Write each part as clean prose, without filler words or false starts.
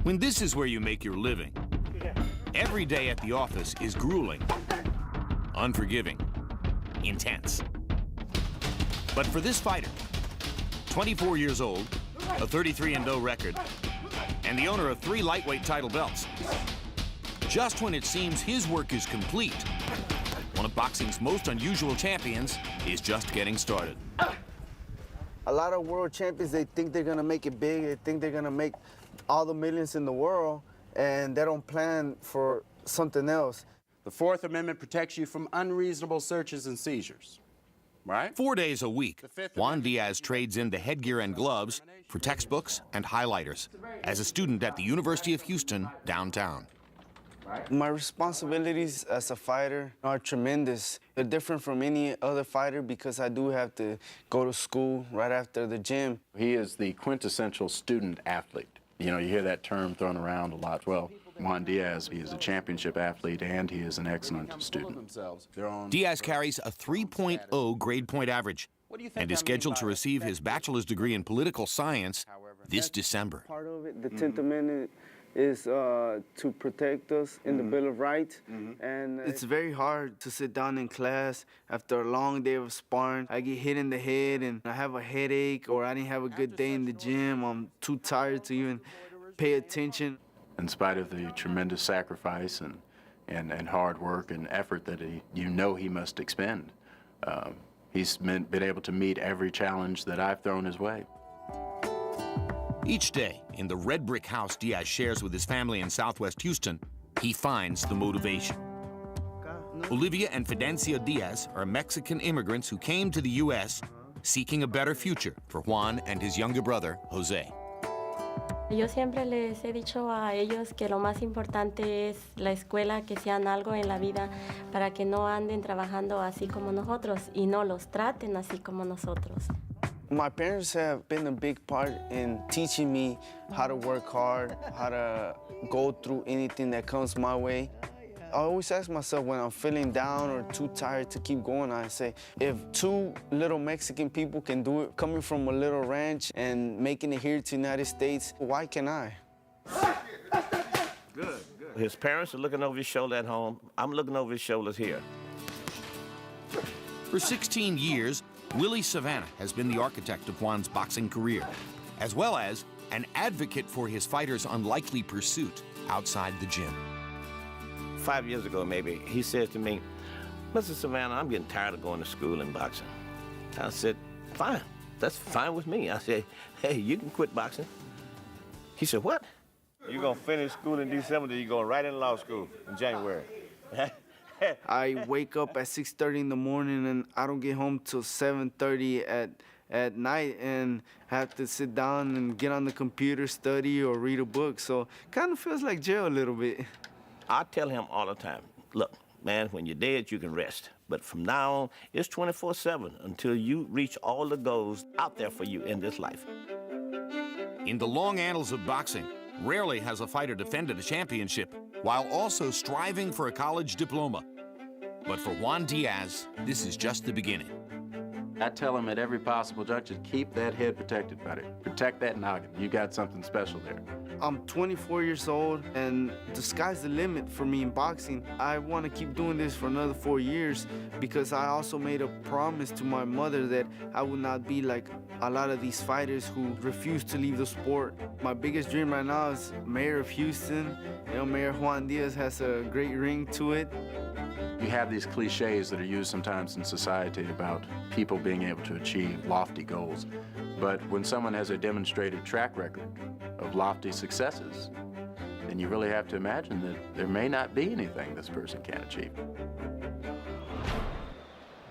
When this is where you make your living, every day at the office is grueling, unforgiving, intense. But for this fighter, 24 years old, a 33-0 record, and the owner of 3 lightweight title belts, just when it seems his work is complete, one of boxing's most unusual champions is just getting started. A lot of world champions, they think they're gonna make it big, they think they're gonna make all the millions in the world, and they don't plan for something else. The Fourth Amendment protects you from unreasonable searches and seizures, right? 4 days a week, Juan Diaz trades in the headgear and gloves for textbooks and highlighters as a student at the University of Houston downtown. My responsibilities as a fighter are tremendous. They're different from any other fighter because I do have to go to school right after the gym. He is the quintessential student athlete. You know, you hear that term thrown around a lot. Well, Juan Diaz, he is a championship athlete and he is an excellent student. Diaz carries a 3.0 grade point average and is scheduled to receive his bachelor's degree in political science this December. Part of it, the 10th Amendment, is to protect us in the Bill of Rights. And it's very hard to sit down in class after a long day of sparring. I get hit in the head and I have a headache, or I didn't have a good day in the gym. I'm too tired to even pay attention. In spite of the tremendous sacrifice and hard work and effort that he must expend, he's been able to meet every challenge that I've thrown his way. Each day, in the red brick house Diaz shares with his family in Southwest Houston, he finds the motivation. Olivia and Fidencio Diaz are Mexican immigrants who came to the U.S. seeking a better future for Juan and his younger brother, Jose. Yo siempre les he dicho a ellos que lo más importante es la escuela, que sean algo en la vida para que no anden trabajando así como nosotros y no los traten así como nosotros. My parents have been a big part in teaching me how to work hard, how to go through anything that comes my way. I always ask myself when I'm feeling down or too tired to keep going, I say, if 2 little Mexican people can do it, coming from a little ranch and making it here to the United States, why can't I? Good. His parents are looking over his shoulder at home. I'm looking over his shoulders here. For 16 years, Willie Savannah has been the architect of Juan's boxing career, as well as an advocate for his fighter's unlikely pursuit outside the gym. 5 years ago, maybe, he says to me, Mr. Savannah, I'm getting tired of going to school and boxing. I said, fine, that's fine with me. I said, hey, you can quit boxing. He said, what? You're gonna finish school in December, then you're going right into law school in January. I wake up at 6:30 in the morning and I don't get home till 7:30 at night, and have to sit down and get on the computer, study, or read a book. So kind of feels like jail a little bit. I tell him all the time, look, man, when you're dead, you can rest. But from now on, it's 24/7 until you reach all the goals out there for you in this life. In the long annals of boxing, rarely has a fighter defended a championship while also striving for a college diploma. But for Juan Diaz, this is just the beginning. I tell him at every possible juncture, keep that head protected, buddy. Protect that noggin. You got something special there. I'm 24 years old, and the sky's the limit for me in boxing. I want to keep doing this for another 4 years because I also made a promise to my mother that I would not be like a lot of these fighters who refuse to leave the sport. My biggest dream right now is mayor of Houston. You know, Mayor Juan Diaz has a great ring to it. You have these cliches that are used sometimes in society about people being able to achieve lofty goals. But when someone has a demonstrated track record of lofty successes, then you really have to imagine that there may not be anything this person can't achieve.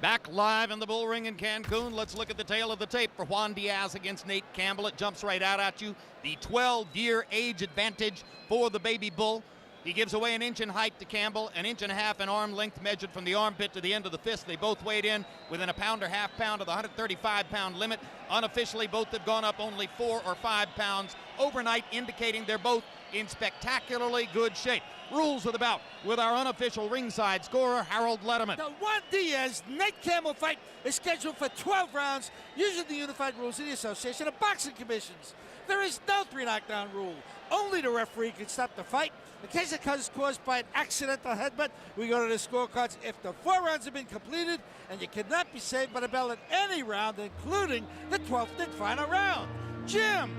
Back live in the Bull Ring in Cancun, let's look at the tail of the tape for Juan Diaz against Nate Campbell. It jumps right out at you. The 12-year age advantage for the baby bull. He gives away an inch in height to Campbell, an inch and a half in arm length measured from the armpit to the end of the fist. They both weighed in within a pound or half pound of the 135-pound limit. Unofficially, both have gone up only 4 or 5 pounds overnight, indicating they're both in spectacularly good shape. Rules of the bout with our unofficial ringside scorer, Harold Letterman. The Juan Diaz-Nate Campbell fight is scheduled for 12 rounds using the unified rules of the Association of Boxing Commissions. There is no 3 knockdown rule. only the referee can stop the fight. In case it is caused by an accidental headbutt, we go to the scorecards. If the 4 rounds have been completed and you cannot be saved by the bell in any round, including the 12th and final round. Jim.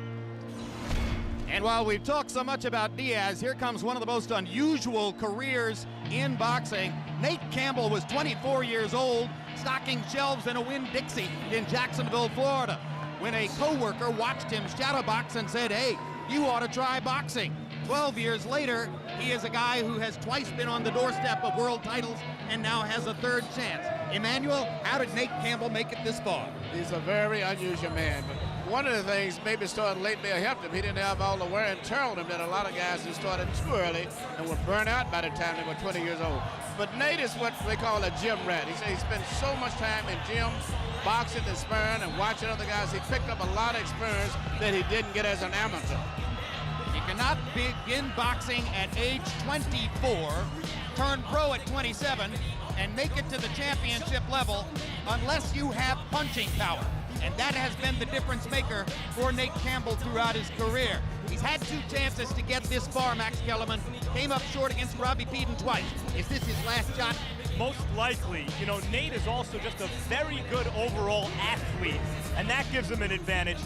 And while we've talked so much about Diaz, here comes one of the most unusual careers in boxing. Nate Campbell was 24 years old, stocking shelves in a Winn-Dixie in Jacksonville, Florida, when a co-worker watched him shadow box and said, hey, you ought to try boxing. 12 years later, he is a guy who has twice been on the doorstep of world titles and now has a third chance. Emmanuel, how did Nate Campbell make it this far? He's a very unusual man. But one of the things maybe started lately helped him. He didn't have all the wear and tear on him that a lot of guys who started too early and were burned out by the time they were 20 years old. But Nate is what they call a gym rat. He said he spent so much time in gyms, boxing and sparring and watching other guys. He picked up a lot of experience that he didn't get as an amateur. You cannot begin boxing at age 24, turn pro at 27, and make it to the championship level unless you have punching power. And that has been the difference maker for Nate Campbell throughout his career. He's had 2 chances to get this far, Max Kellerman. Came up short against Robbie Peden twice. Is this his last shot? Most likely. You know, Nate is also just a very good overall athlete, and that gives him an advantage.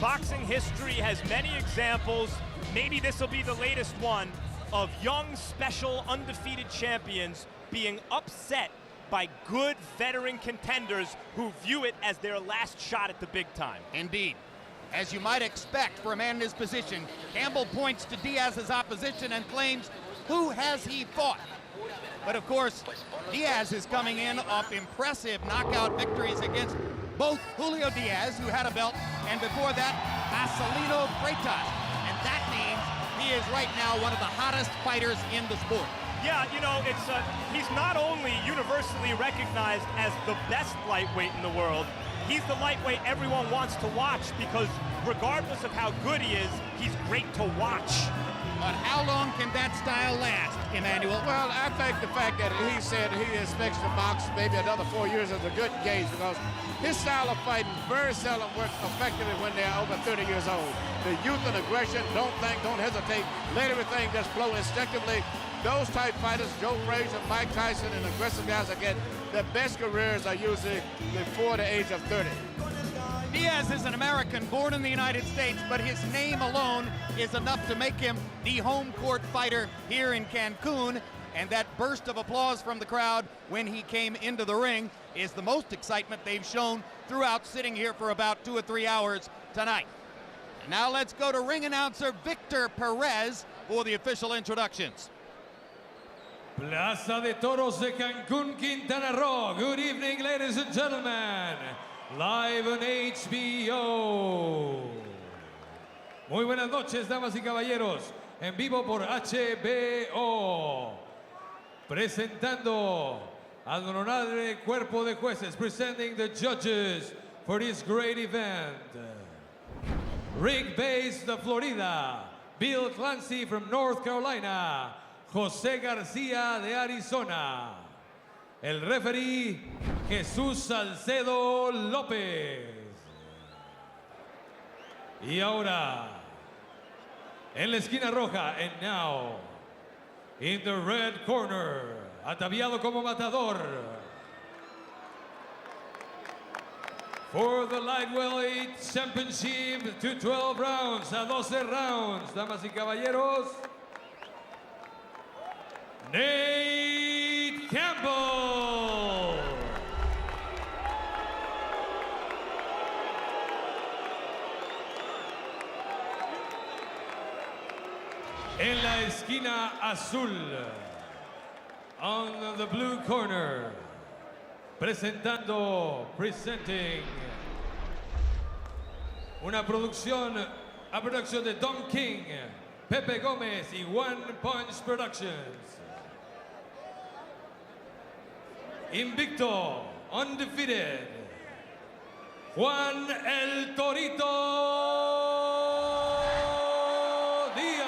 Boxing history has many examples. Maybe this will be the latest one of young, special, undefeated champions being upset by good veteran contenders who view it as their last shot at the big time. Indeed. As you might expect for a man in his position, Campbell points to Diaz's opposition and claims, who has he fought? But of course, Diaz is coming in off impressive knockout victories against both Julio Diaz, who had a belt, and before that, Marcelino Freitas. And that means he is right now one of the hottest fighters in the sport. Yeah, you know, he's not only universally recognized as the best lightweight in the world, he's the lightweight everyone wants to watch because regardless of how good he is, he's great to watch. But how long can that style last, Emmanuel? Well, I think the fact that he said he expects to box maybe another 4 years is a good gauge because his style of fighting very seldom works effectively when they're over 30 years old. The youth and aggression, don't think, don't hesitate, let everything just flow instinctively. Those type fighters, Joe Frazier, Mike Tyson, and aggressive guys again, their best careers are usually before the age of 30. Diaz is an American born in the United States, but his name alone is enough to make him the home court fighter here in Cancun. And that burst of applause from the crowd when he came into the ring is the most excitement they've shown throughout sitting here for about 2 or 3 hours tonight. And now let's go to ring announcer Victor Perez for the official introductions. Plaza de Toros de Cancún, Quintana Roo. Good evening, ladies and gentlemen. Live on HBO. Muy buenas noches, damas y caballeros. En vivo por HBO. Presentando al honorable cuerpo de jueces. Presenting the judges for this great event. Rick Bates de Florida. Bill Clancy from North Carolina. José García de Arizona. El referee, Jesús Salcedo López. Y ahora, en la esquina roja, and now, in the red corner, ataviado como matador. For the lightweight championship to 12 rounds, a 12 rounds, damas y caballeros, Nate Campbell. En la esquina azul, on the blue corner, presenting una producción, a producción de Don King, Pepe Gómez y One Punch Productions. Invicto, undefeated, Juan el Torito Diaz.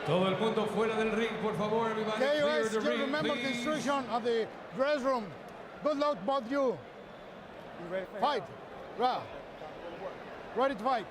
Todo el mundo fuera del ring, por favor, everybody. Okay, Clear guys, the just ring, remember the please. instruction of the dress room. Good luck, both you. Fight. Ready to fight.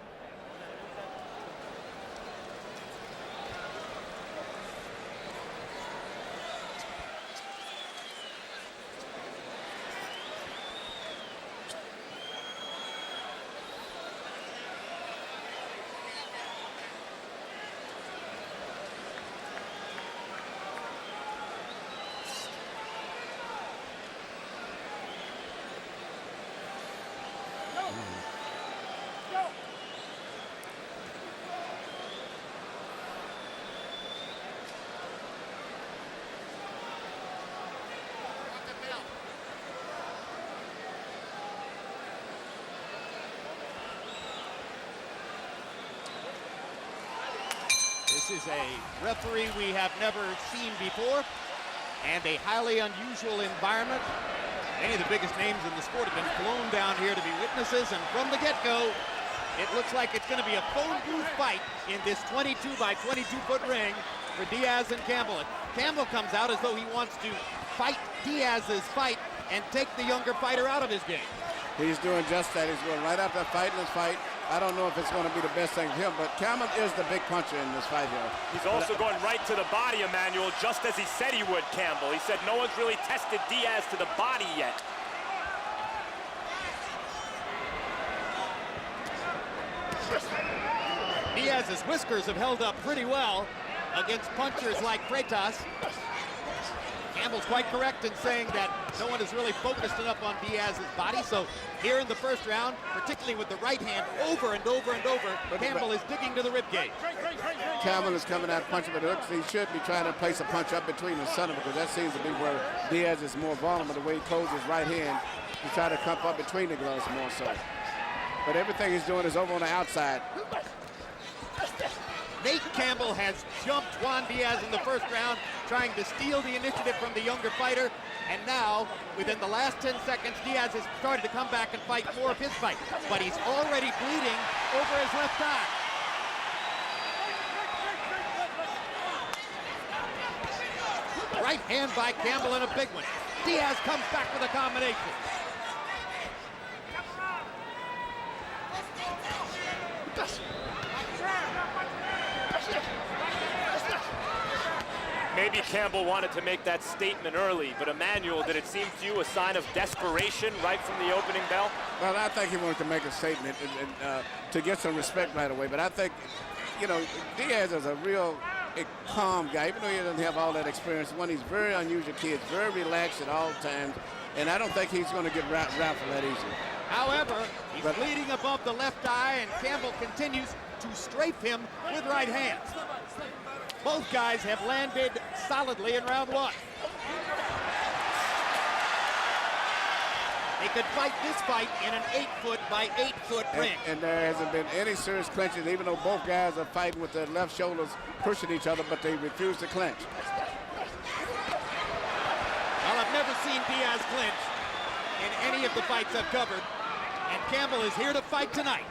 This is a referee we have never seen before, and a highly unusual environment. Many of the biggest names in the sport have been flown down here to be witnesses, and from the get-go, it looks like it's going to be a phone booth fight in this 22 by 22-foot ring for Diaz and Campbell. And Campbell comes out as though he wants to fight Diaz's fight and take the younger fighter out of his game. He's doing just that. He's going right after fighting this fight. I don't know if it's going to be the best thing for him, but Campbell is the big puncher in this fight here. He's also going right to the body, Emmanuel, just as he said he would, Campbell. He said no one's really tested Diaz to the body yet. Diaz's whiskers have held up pretty well against punchers like Freitas. Campbell's quite correct in saying that no one is really focused enough on Diaz's body. So here in the first round, particularly with the right hand over and over and over, Campbell is digging to the ribcage. Campbell is coming out punching, but he should be trying to place a punch up between the center, because that seems to be where Diaz is more vulnerable, the way he closes his right hand. He try to come up between the gloves more so. But everything he's doing is over on the outside. Nate Campbell has jumped Juan Diaz in the first round, trying to steal the initiative from the younger fighter. And now, within the last 10 seconds, Diaz has started to come back and fight more of his fight. But he's already bleeding over his left eye. Right hand by Campbell and a big one. Diaz comes back with a combination. Maybe Campbell wanted to make that statement early, but Emmanuel, did it seem to you a sign of desperation right from the opening bell? Well, I think he wanted to make a statement and to get some respect right away. But I think, you know, Diaz is a real calm guy, even though he doesn't have all that experience. He's very unusual kid, very relaxed at all times, and I don't think he's going to get raffled that easy. However, he's bleeding above the left eye, and Campbell continues to strafe him with right hands. Both guys have landed solidly in round one. They could fight this fight in an 8-foot by 8-foot ring. And there hasn't been any serious clinches, even though both guys are fighting with their left shoulders pushing each other, but they refuse to clinch. Well, I've never seen Diaz clinch in any of the fights I've covered, and Campbell is here to fight tonight.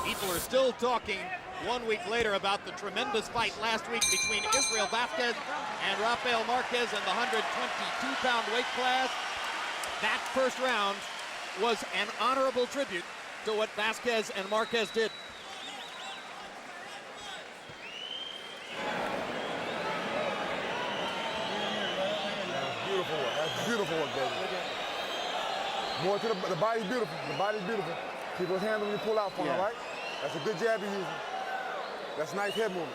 People are still talking 1 week later about the tremendous fight last week between Israel Vasquez and Rafael Marquez in the 122-pound weight class. That first round was an honorable tribute to what Vasquez and Marquez did. Beautiful one. That's beautiful one, baby. More to the body's beautiful. The body's beautiful. Keep those hands when you pull out for him, all right? That's a good jab you're using. That's nice head movement.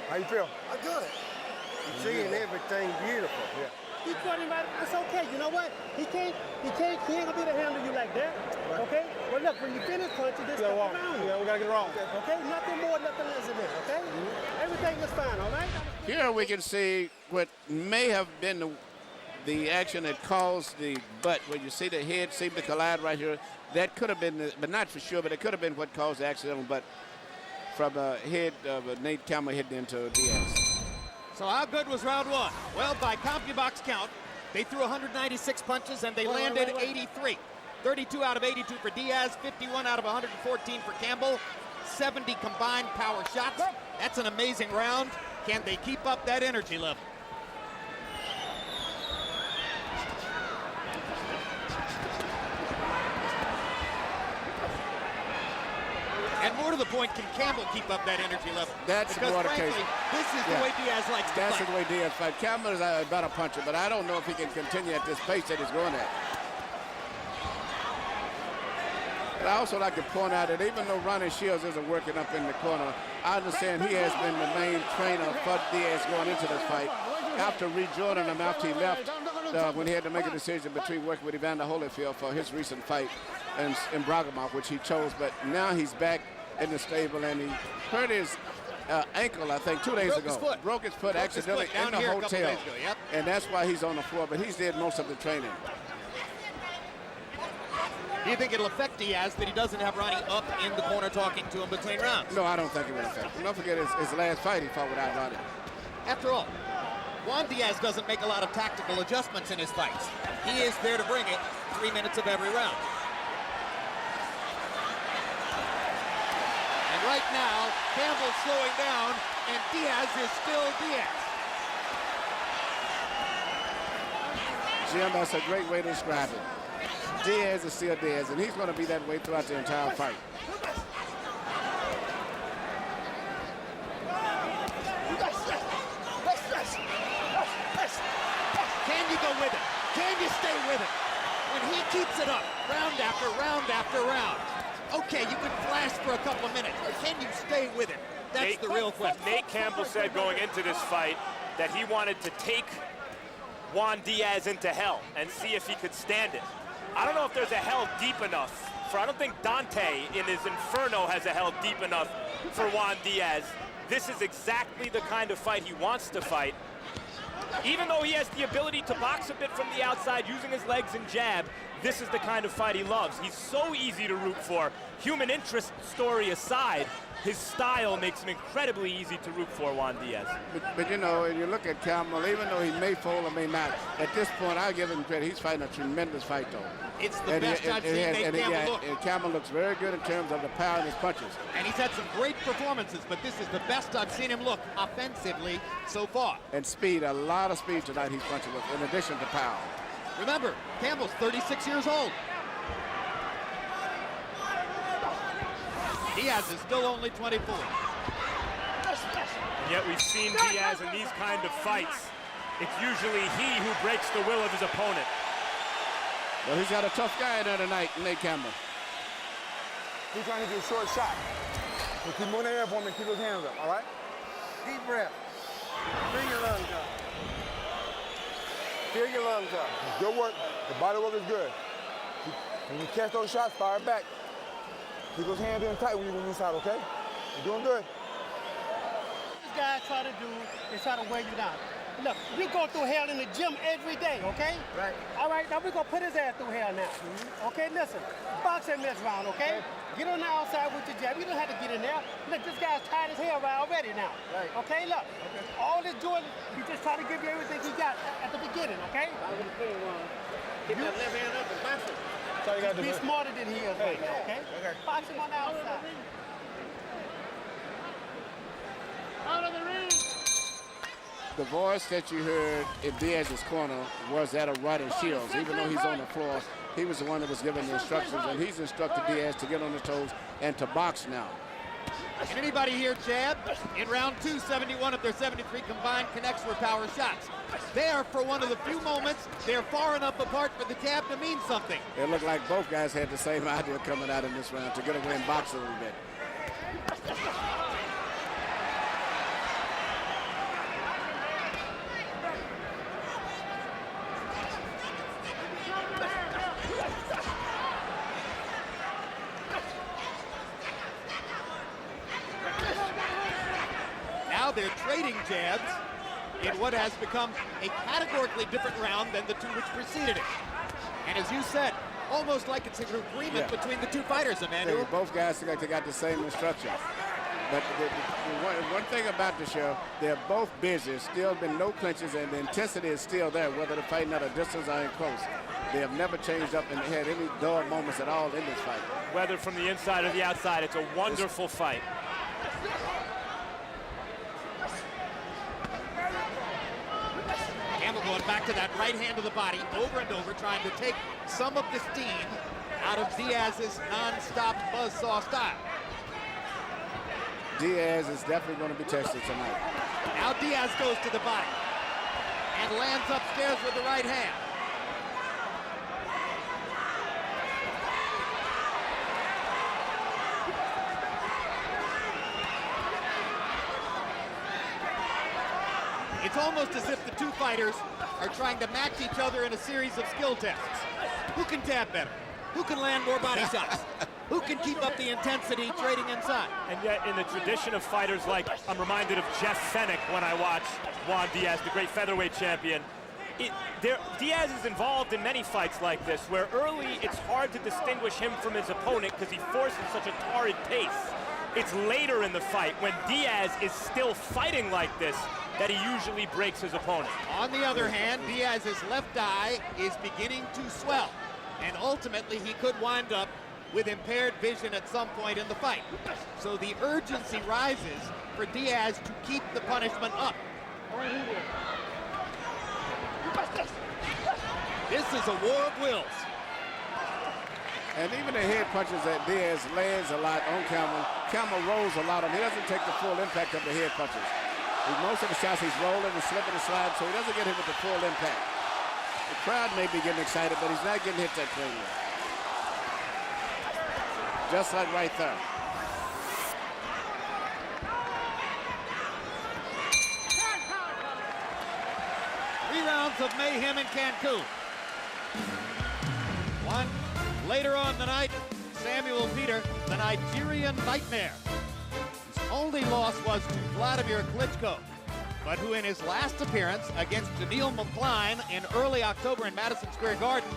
How you feel? I'm good. You're seeing everything beautiful. Yeah. He's putting him out. It's okay. You know what? He ain't gonna be able to handle you like that. Right. Okay? Well, look, when you finish punching, this stuff around you. Yeah, we gotta get it wrong. Okay? Nothing more, nothing less than this. Okay? Everything is fine. All right? Here we can see what may have been the action that caused the butt, where you see the head seem to collide right here. That could have been, but not for sure, but it could have been what caused the accidental butt from the head of Nate Campbell hitting into Diaz. So how good was round one? Well, by CompuBox count, they threw 196 punches and they landed 83. 32 out of 82 for Diaz, 51 out of 114 for Campbell, 70 combined power shots. That's an amazing round. Can they keep up that energy level? And more to the point, can Campbell keep up that energy level? That's because more the frankly, case. this is the way Diaz likes to fight. That's the way Diaz fights. Campbell is a better puncher, but I don't know if he can continue at this pace that he's going at. And I also like to point out that even though Ronnie Shields isn't working up in the corner, I understand he has been the main trainer for Diaz going into this fight. After rejoining him after he left, when he had to make a decision between working with Evander Holyfield for his recent fight in Bragomont, which he chose, but now he's back in the stable, and he hurt his ankle, I think, 2 days ago. Broke his foot accidentally in the hotel. And that's why he's on the floor, but he's did most of the training. Do you think it'll affect Diaz that he doesn't have Ronnie up in the corner talking to him between rounds? No, I don't think it will affect him. Don't forget his last fight he fought without Ronnie. After all, Juan Diaz doesn't make a lot of tactical adjustments in his fights. He is there to bring it 3 minutes of every round. And right now, Campbell's slowing down, and Diaz is still Diaz. Jim, that's a great way to describe it. Diaz is still Diaz, and he's going to be that way throughout the entire fight. Can you go with it? Can you stay with it? When he keeps it up, round after round after round. Okay, you can flash for a couple of minutes, but can you stay with it? That's the real question. Nate Campbell said going into this fight that he wanted to take Juan Diaz into hell and see if he could stand it. I don't know if there's a hell deep enough I don't think Dante in his Inferno has a hell deep enough for Juan Diaz. This is exactly the kind of fight he wants to fight. Even though he has the ability to box a bit from the outside using his legs and jab, this is the kind of fight he loves. He's so easy to root for. Human interest story aside, his style makes him incredibly easy to root for, Juan Diaz. But you know, when you look at Campbell, even though he may fold or may not, at this point, I'll give him credit. He's fighting a tremendous fight, though. It's the best I've seen Nate Campbell look. And Campbell looks very good in terms of the power in his punches. And he's had some great performances, but this is the best I've seen him look offensively so far. And speed, a lot of speed tonight he's punching with, in addition to power. Remember, Campbell's 36 years old. Diaz is still only 24. And yet we've seen Diaz in these kind of fights. It's usually he who breaks the will of his opponent. Well, he's got a tough guy there tonight, Nate Campbell. He's trying to get a short shot. So keep moving the air for him and keep his hands up, all right? Deep breath. Bring your lungs up. Fill your lungs up. Good work. The body work is good. When you catch those shots, fire back. Keep those hands in tight when you're inside, okay? You're doing good. What these guys try to do is try to wear you down. Look, we go through hell in the gym every day, okay? Right. All right, now we're going to put his ass through hell now. Okay, listen, box in this round, okay? Get on the outside with your jab. You don't have to get in there. Look, this guy's tired as hell right already now. Right. Okay, look. Okay. All this Jordan, he just trying to give you everything he got at the beginning, okay? I'm going to put him on. Keep that left hand up and box him. Just be smarter than he is right now, okay? Box him on the outside. Out of the ring! The voice that you heard in Diaz's corner was that of Roddy Shields. Even though he's on the floor, he was the one that was giving the instructions, and he's instructed Diaz to get on his toes and to box now. Can anybody here jab? In round 2, 71 of their 73 combined connects for power shots. There, for one of the few moments, they're far enough apart for the jab to mean something. It looked like both guys had the same idea coming out in this round, to get away and box a little bit. Now they're trading jabs in what has become a categorically different round than the two which preceded it. And as you said, almost like it's an agreement between the two fighters, Emmanuel. Both guys look like they got the same instructions. But the one thing about the show, they're both busy. There's still been no clinches, and the intensity is still there, whether they're fighting at a distance or in close. They have never changed up and had any dull moments at all in this fight. Whether from the inside or the outside, it's a wonderful fight. Campbell going back to that right hand of the body over and over, trying to take some of the steam out of Diaz's non-stop buzzsaw style. Diaz is definitely going to be tested tonight. Now Diaz goes to the body and lands upstairs with the right hand. It's almost as if the two fighters are trying to match each other in a series of skill tests. Who can tap better? Who can land more body shots? Who can keep up the intensity trading inside? And yet, in the tradition of fighters like, I'm reminded of Jeff Fennick when I watch Juan Diaz, the great featherweight champion. Diaz is involved in many fights like this, where early it's hard to distinguish him from his opponent because he forces such a torrid pace. It's later in the fight, when Diaz is still fighting like this, that he usually breaks his opponent. On the other hand, Diaz's left eye is beginning to swell, and ultimately he could wind up with impaired vision at some point in the fight. So the urgency rises for Diaz to keep the punishment up. This is a war of wills. And even the head punches that Diaz lands a lot on Campbell. Campbell rolls a lot on him. He doesn't take the full impact of the head punches. Most of the shots he's rolling and slipping and sliding, so he doesn't get hit with the full impact. The crowd may be getting excited, but he's not getting hit that cleanly. Just like right there. 3 rounds of mayhem in Cancun. One later on the night, Samuel Peter, the Nigerian Nightmare. His only loss was to Vladimir Klitschko, but who in his last appearance against Daniil McCline in early October in Madison Square Garden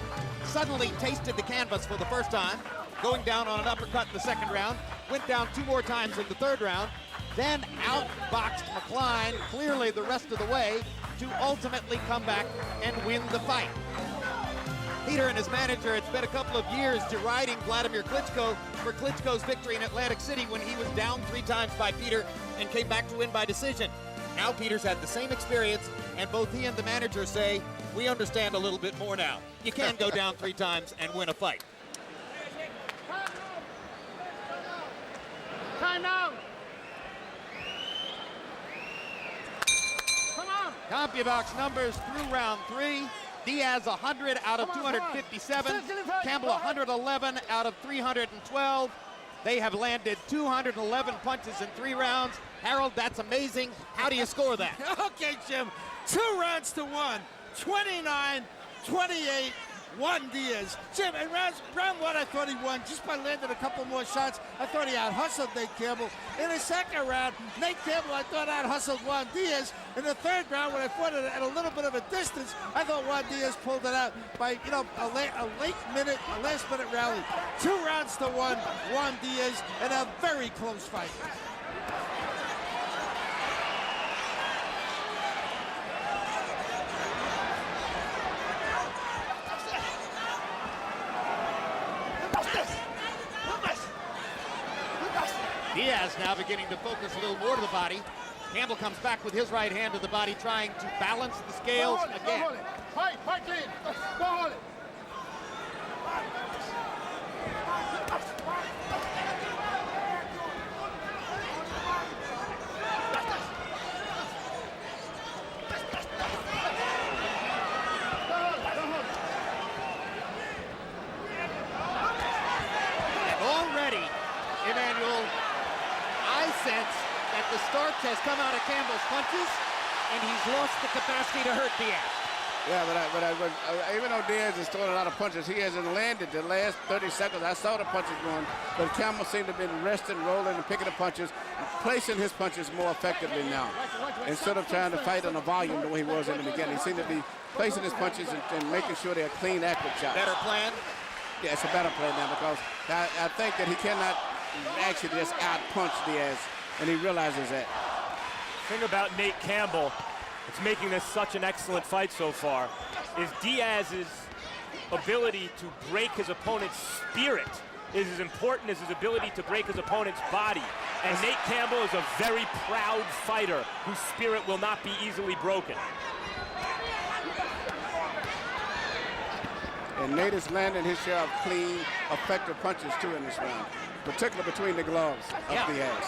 suddenly tasted the canvas for the first time, going down on an uppercut in the second round, went down 2 more times in the third round, then outboxed McCline clearly the rest of the way to ultimately come back and win the fight. Peter and his manager had spent a couple of years deriding Vladimir Klitschko for Klitschko's victory in Atlantic City when he was down 3 times by Peter and came back to win by decision. Now Peter's had the same experience, and both he and the manager say, we understand a little bit more now. You can go down 3 times and win a fight. Time out. Come on. CompuBox numbers through round 3. Diaz 100 out of 257. Campbell 111 out of 312. They have landed 211 punches in 3 rounds. Harold, that's amazing. How do you score that? Okay, Jim. 2 rounds to 1. 29-28. Juan Diaz. Jim, in round 1, I thought he won just by landing a couple more shots. I thought he out-hustled Nate Campbell. In the second round, Nate Campbell, I thought out-hustled Juan Diaz. In the third round, when I fought it at a little bit of a distance, I thought Juan Diaz pulled it out by, a last-minute rally. 2 rounds to 1, Juan Diaz, and a very close fight. Diaz now beginning to focus a little more to the body. Campbell comes back with his right hand to the body, trying to balance the scales again. Fight clean. Go hold it. And already, Emmanuel, I sense that the starch has come out of Campbell's punches, and he's lost the capacity to hurt Diaz. Yeah, but even though Diaz is throwing a lot of punches, he hasn't landed the last 30 seconds. I saw the punches going, but Campbell seemed to have been resting, rolling, and picking the punches, placing his punches more effectively now. Instead of trying to fight on the volume the way he was in the beginning, he seemed to be placing his punches and making sure they're clean, accurate shots. Better plan? Yeah, it's a better plan now because I think that he cannot actually just out-punch Diaz and he realizes that. The thing about Nate Campbell, it's making this such an excellent fight so far, is Diaz's ability to break his opponent's spirit is as important as his ability to break his opponent's body. And Nate Campbell is a very proud fighter whose spirit will not be easily broken. And Nate is landing his share of clean, effective punches too in this round, particularly between the gloves of Diaz.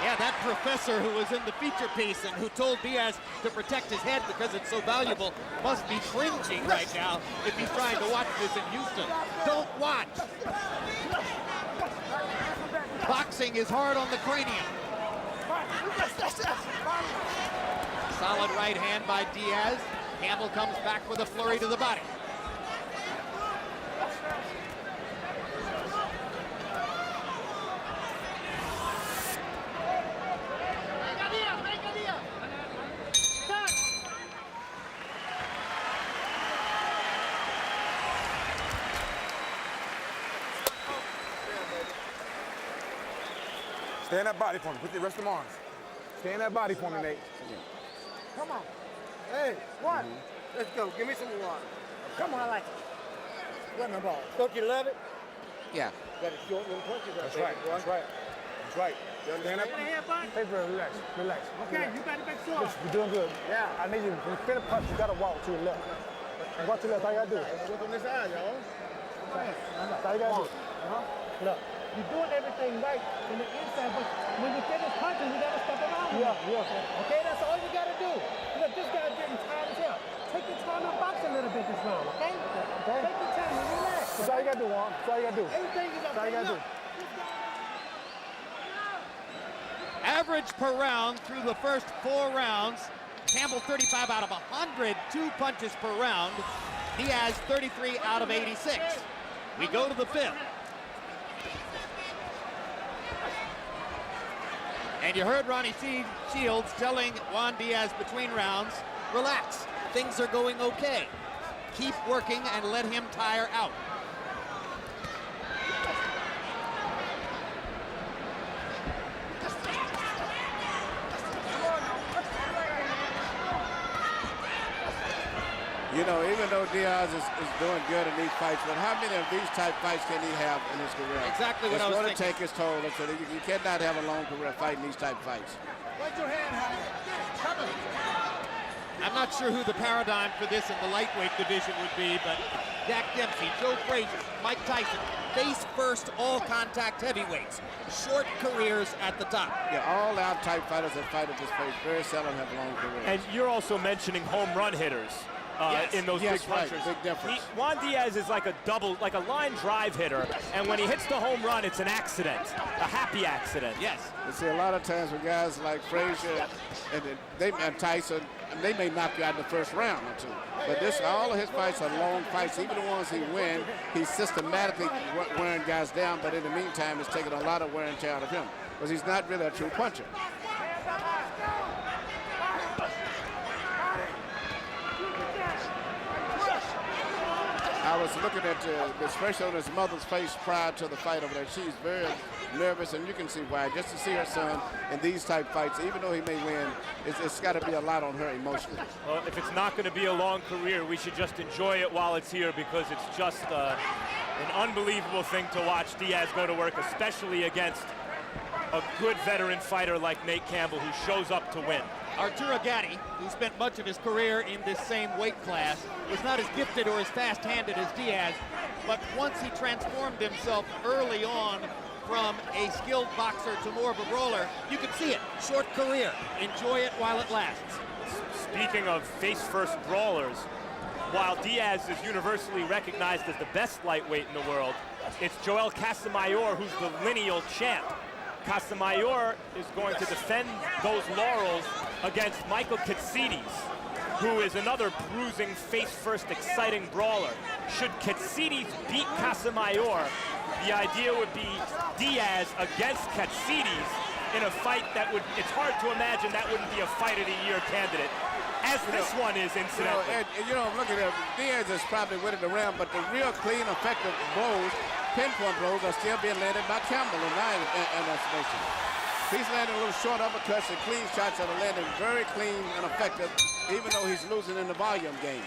Yeah, that professor who was in the feature piece and who told Diaz to protect his head because it's so valuable must be cringing right now if he's trying to watch this in Houston. Don't watch. Boxing is hard on the cranium. Solid right hand by Diaz. Campbell comes back with a flurry to the body. Stay in that body for me. Put the rest of them arms. Stay in that body for me, Nate. Come on. Hey, Juan. Let's go. Give me some water. Come on, I like it. Run the ball. Don't you love it? Yeah. You got to short little punches up That's there, right. boy. That's right. That's right. You understand that? Hey, bro, relax. Relax. Okay, you got to make sure. Listen, you're doing good. Yeah. I need you. When you finish punch, you got to walk to your left. Walk to your left. How you got to do it? Look on this eye, y'all. That's how you got to do it. Look, you're doing everything right on the inside, but when you finish punching, you got to step around. Yeah. Okay, that's all you got to do. Look, this guy's getting tired as hell. Take your time and box a little bit this round, okay? Take your time and relax. That's all you got to do, Juan. That's all you got to do. Everything is up. That's all you got to do. Average per round through the first 4 rounds. Campbell 35 out of 100, 2 punches per round. Diaz 33 out of 86. We go to the 5th. And you heard Ronnie Shields telling Juan Diaz between rounds, relax, things are going okay. Keep working and let him tire out. You know, even though Diaz is doing good in these fights, but how many of these type fights can he have in his career? Exactly what I was thinking. It's going to take his toll. You cannot have a long career fighting these type fights. Put your hand high. Come on. I'm not sure who the paradigm for this in the lightweight division would be, but Jack Dempsey, Joe Frazier, Mike Tyson, face first all contact heavyweights. Short careers at the top. Yeah, all out type fighters that fight at this pace very seldom have long careers. And you're also mentioning home run hitters. In those big punchers. Right. Big difference. Juan Diaz is like a line drive hitter, and when he hits the home run, it's an accident, a happy accident. Yes. You see a lot of times with guys like Frazier and Tyson, they may knock you out in the first round or two. But all of his fights are long fights. Even the ones he wins, he's systematically wearing guys down, but in the meantime, it's taking a lot of wear and tear out of him because he's not really a true puncher. I was looking at the expression on his mother's face prior to the fight over there. She's very nervous, and you can see why. Just to see her son in these type fights, even though he may win, it's got to be a lot on her emotionally. Well, if it's not going to be a long career, we should just enjoy it while it's here because it's just an unbelievable thing to watch Diaz go to work, especially against a good veteran fighter like Nate Campbell who shows up to win. Arturo Gatti, who spent much of his career in this same weight class, was not as gifted or as fast-handed as Diaz, but once he transformed himself early on from a skilled boxer to more of a brawler, you can see it. Short career. Enjoy it while it lasts. Speaking of face-first brawlers, while Diaz is universally recognized as the best lightweight in the world, it's Joel Casamayor who's the lineal champ. Casamayor is going to defend those laurels against Michael Katsides, who is another bruising, face-first, exciting brawler. Should Katsides beat Casamayor, the idea would be Diaz against Katsides in a fight that would, it's hard to imagine that wouldn't be a Fight of the Year candidate, as this one is, incidentally. I'm looking at Diaz is probably winning the round, but the real clean, effective blows, pinpoint blows, are still being landed by Campbell in my estimation. He's landing a little short uppercuts and clean shots that are landing very clean and effective, even though he's losing in the volume game.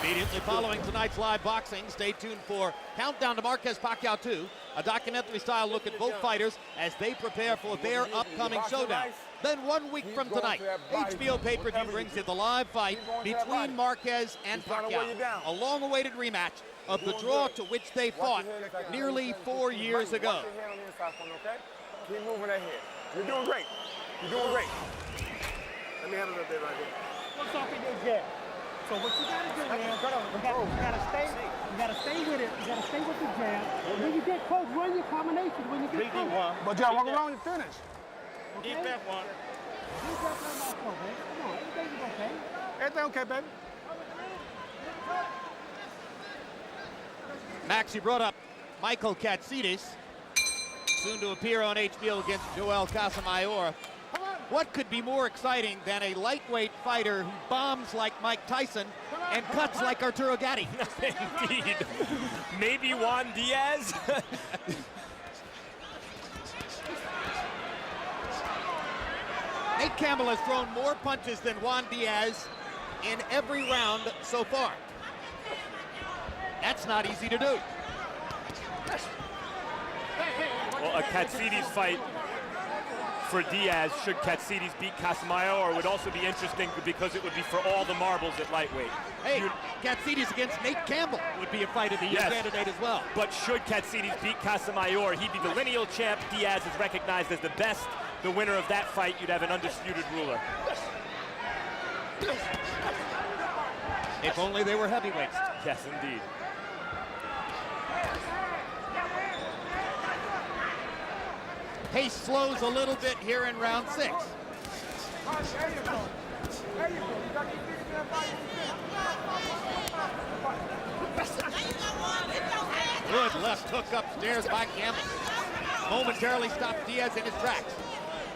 Immediately following tonight's live boxing, stay tuned for Countdown to Marquez Pacquiao 2, a documentary-style look at both fighters as they prepare for their upcoming showdown. Then 1 week from tonight, HBO pay-per-view brings you the live fight between Marquez and Pacquiao, a long-awaited rematch of the draw to which they fought nearly 4 years ago. Keep moving that head. You're doing great. You're doing great. Let me handle that bit right there. What's off in your jab? So what you gotta do is you gotta stay with it. You gotta stay with the jab. When you get close, run your combination. When you get close. But y'all walk around and finish. Okay? Keep that one. Keep that one off, baby. Come on, everything's okay. Everything okay, baby? Max, you brought up Michael Katsidis, soon to appear on HBO against Joel Casamayor. What could be more exciting than a lightweight fighter who bombs like Mike Tyson and cuts like Arturo Gatti? Indeed. Maybe Juan Diaz? Nate Campbell has thrown more punches than Juan Diaz in every round so far. That's not easy to do. Well, a Katsidis fight for Diaz, should Katsidis beat Casamayor, would also be interesting because it would be for all the marbles at lightweight. Hey, Katsidis against Nate Campbell would be a fight of the year candidate as well. But should Katsidis beat Casamayor, he'd be the lineal champ. Diaz is recognized as the best. The winner of that fight, you'd have an undisputed ruler. If only they were heavyweights. Yes, indeed. Pace slows a little bit here in round 6. There you go. There you go. You got to keep getting that body. Good left hook upstairs by Campbell. Momentarily stops Diaz in his tracks.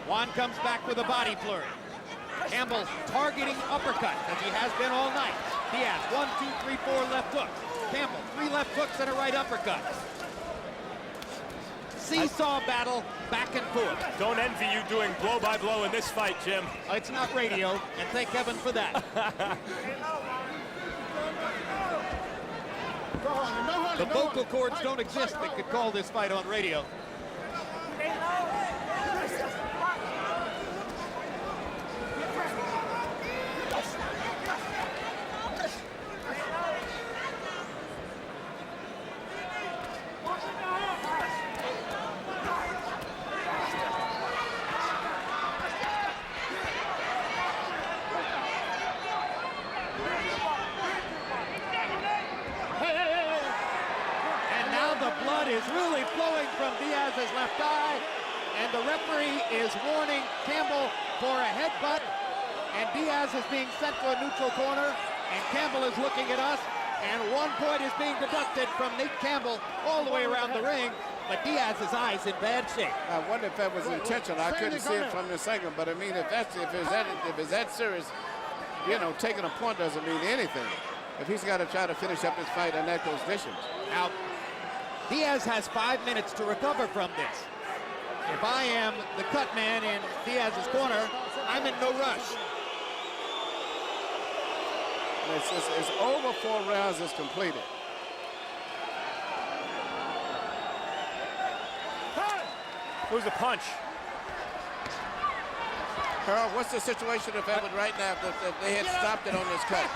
Juan comes back with a body flurry. Campbell targeting uppercuts as he has been all night. Diaz, 1, 2, 3, 4 left hooks. Campbell, 3 left hooks and a right uppercut. Seesaw battle back and forth. Don't envy you doing blow by blow in this fight, Jim. It's not radio, and thank heaven for that. The vocal cords don't exist that could call this fight on radio. Is really flowing from Diaz's left eye, and the referee is warning Campbell for a headbutt, and Diaz is being sent to a neutral corner, and Campbell is looking at us, and 1 point is being deducted from Nate Campbell all the way around the ring, but Diaz's eye's in bad shape. I wonder if that was intentional. I couldn't see it from this angle, but I mean, if it's that serious, you know, taking a point doesn't mean anything. If he's got to try to finish up his fight under those conditions. Now, Diaz has 5 minutes to recover from this. If I am the cut man in Diaz's corner, I'm in no rush. It's over 4 rounds is completed. Who's the punch? Harold, what's the situation if that would right now if they had stopped it on this cut?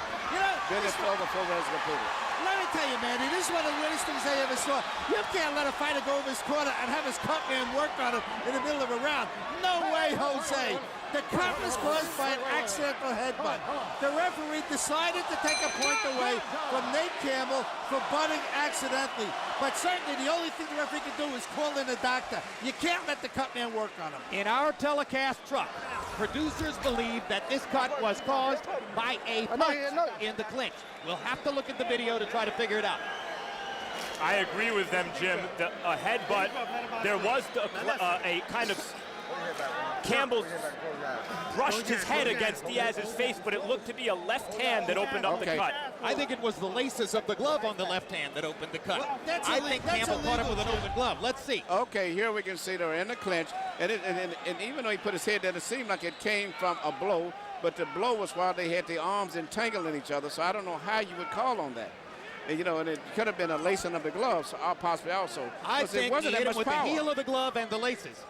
Then it's over 4 rounds completed. Let me tell you, Manny, this is one of the weirdest things I ever saw. You can't let a fighter go over his corner and have his cut man work on him in the middle of a round. No way, Jose. The cut was caused by an accidental headbutt. The referee decided to take a point away from Nate Campbell for butting accidentally. But certainly the only thing the referee can do is call in a doctor. You can't let the cut man work on him. In our telecast truck, producers believe that this cut was caused by a punch in the clinch. We'll have to look at the video to try to figure it out. I agree with them, Jim. A headbutt, there was a kind of Campbell brushed his head against Diaz's face, but it looked to be a left hand that opened up the cut. I think it was the laces of the glove on the left hand that opened the cut. I think Campbell caught him with an open glove. Let's see. Okay, here we can see they're in the clinch, and even though he put his head there, it seemed like it came from a blow, but the blow was while they had the arms entangled in each other, so I don't know how you would call on that. And, you know, and it could have been a lacing of the gloves, possibly also. I think he hit him with the heel of the glove and the laces.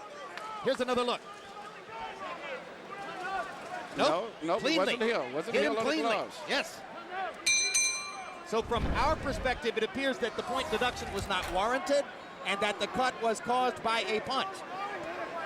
Here's another look. Nope. No, it wasn't the heel. Wasn't the heel of the gloves. Yes. So from our perspective, it appears that the point deduction was not warranted and that the cut was caused by a punch.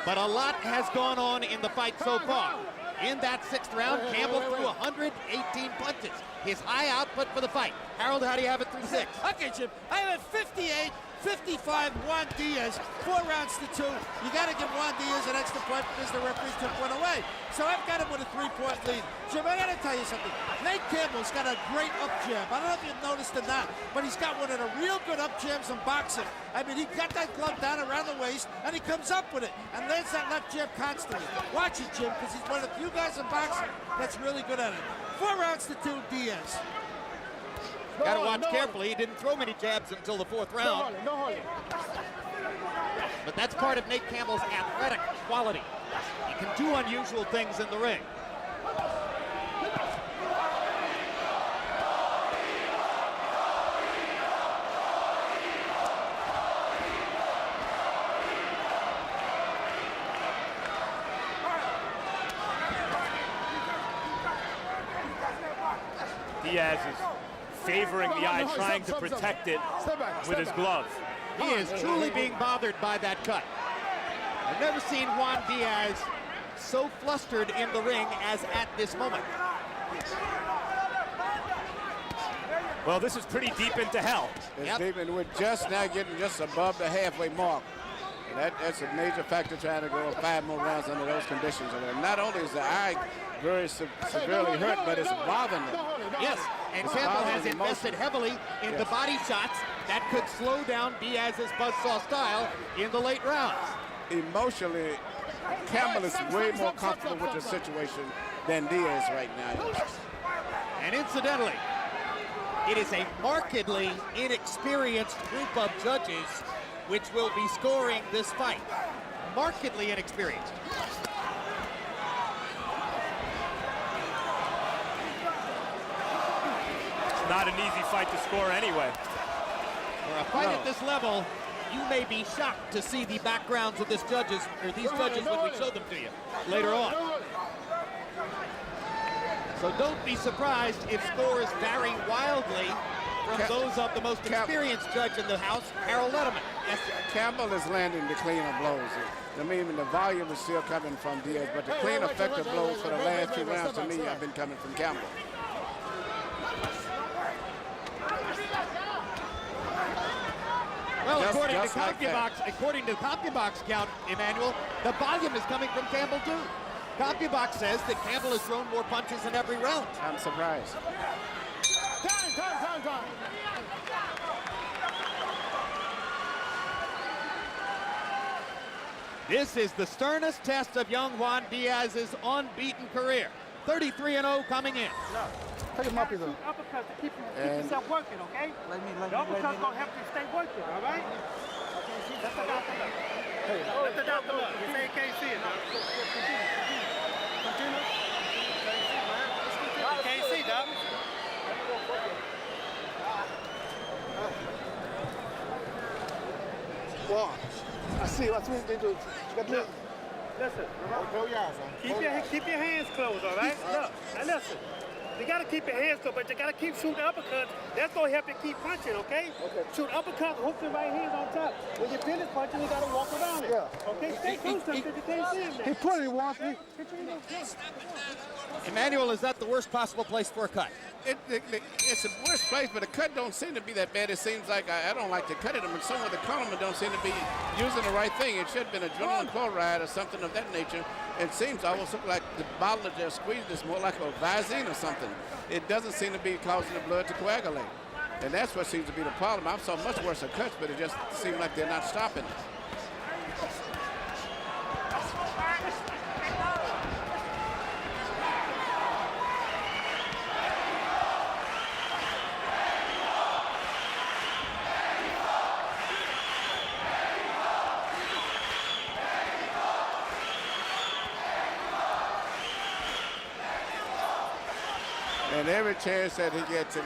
But a lot has gone on in the fight so far. In that 6th round, Campbell threw 118 punches. His high output for the fight. Harold, how do you have it through 6? Okay, Jim. I have it 58-55, Juan Diaz, 4 rounds to 2. You got to give Juan Diaz an extra point because the referee took one away. So I've got him with a 3-point lead. Jim, I got to tell you something. Nate Campbell's got a great up jab. I don't know if you've noticed or not, but he's got one of the real good up jabs in boxing. I mean, he got that glove down around the waist, and he comes up with it, and lands that left jab constantly. Watch it, Jim, because he's one of the few guys in boxing that's really good at it. 4 rounds to 2, Diaz. Got to watch carefully. He didn't throw many jabs until the 4th round. But that's part of Nate Campbell's athletic quality. He can do unusual things in the ring. Diaz is favoring the eye, trying to protect it with his glove. He is truly being bothered by that cut. I've never seen Juan Diaz so flustered in the ring as at this moment. Well, this is pretty deep into hell. It's deep, and we're just now getting just above the halfway mark. And that's a major factor trying to go 5 more rounds under those conditions. And not only is the eye very severely hurt, but it's bothering them. Yes, and Campbell has invested heavily in the body shots that could slow down Diaz's buzzsaw style in the late rounds. Emotionally, Campbell is way more comfortable with the situation than Diaz right now. And incidentally, it is a markedly inexperienced group of judges which will be scoring this fight. Markedly inexperienced. It's not an easy fight to score anyway. For a fight at this level, you may be shocked to see the backgrounds of these judges when we show them to you later on. So don't be surprised if scores vary wildly from those of the most experienced judge in the house, Harold Letterman. Yes, Campbell is landing the cleaner blows. I mean, the volume is still coming from Diaz, but the clean, effective blows for the last 2 rounds to me have been coming from Campbell. Well, according to CompuBox count, Emmanuel, the volume is coming from Campbell too. CompuBox says that Campbell has thrown more punches in every round. I'm surprised. Time. This is the sternest test of young Juan Diaz's unbeaten career. 33-0 coming in. Take him up here, though. Uppercut to keep yourself working, okay? The uppercut's gonna help you stay working, all right? Let the doctor look. Let the doctor look. You say you can't see it. Continue. You can't see, Doc. Well, I see what they do. Listen, keep your hands closed, all right? Look, now listen. You gotta keep your hands closed, but you gotta keep shooting uppercuts. That's gonna help you keep punching, okay? Shoot uppercuts, hook your right hand on top. When you finish punching, you gotta walk around it. Yeah. Okay, stay close to him because you can't see him now. He put it, Juan. Emmanuel, is that the worst possible place for a cut? It's the worst place, but the cut don't seem to be that bad. It seems like I don't like to cut it, but some of the column don't seem to be using the right thing. It should have been adrenaline chloride or something of that nature. It seems almost like the bottle that they're squeezing is more like a Visine or something. It doesn't seem to be causing the blood to coagulate. And that's what seems to be the problem. I saw much worse cuts, but it just seemed like they're not stopping it. And every chance that he gets,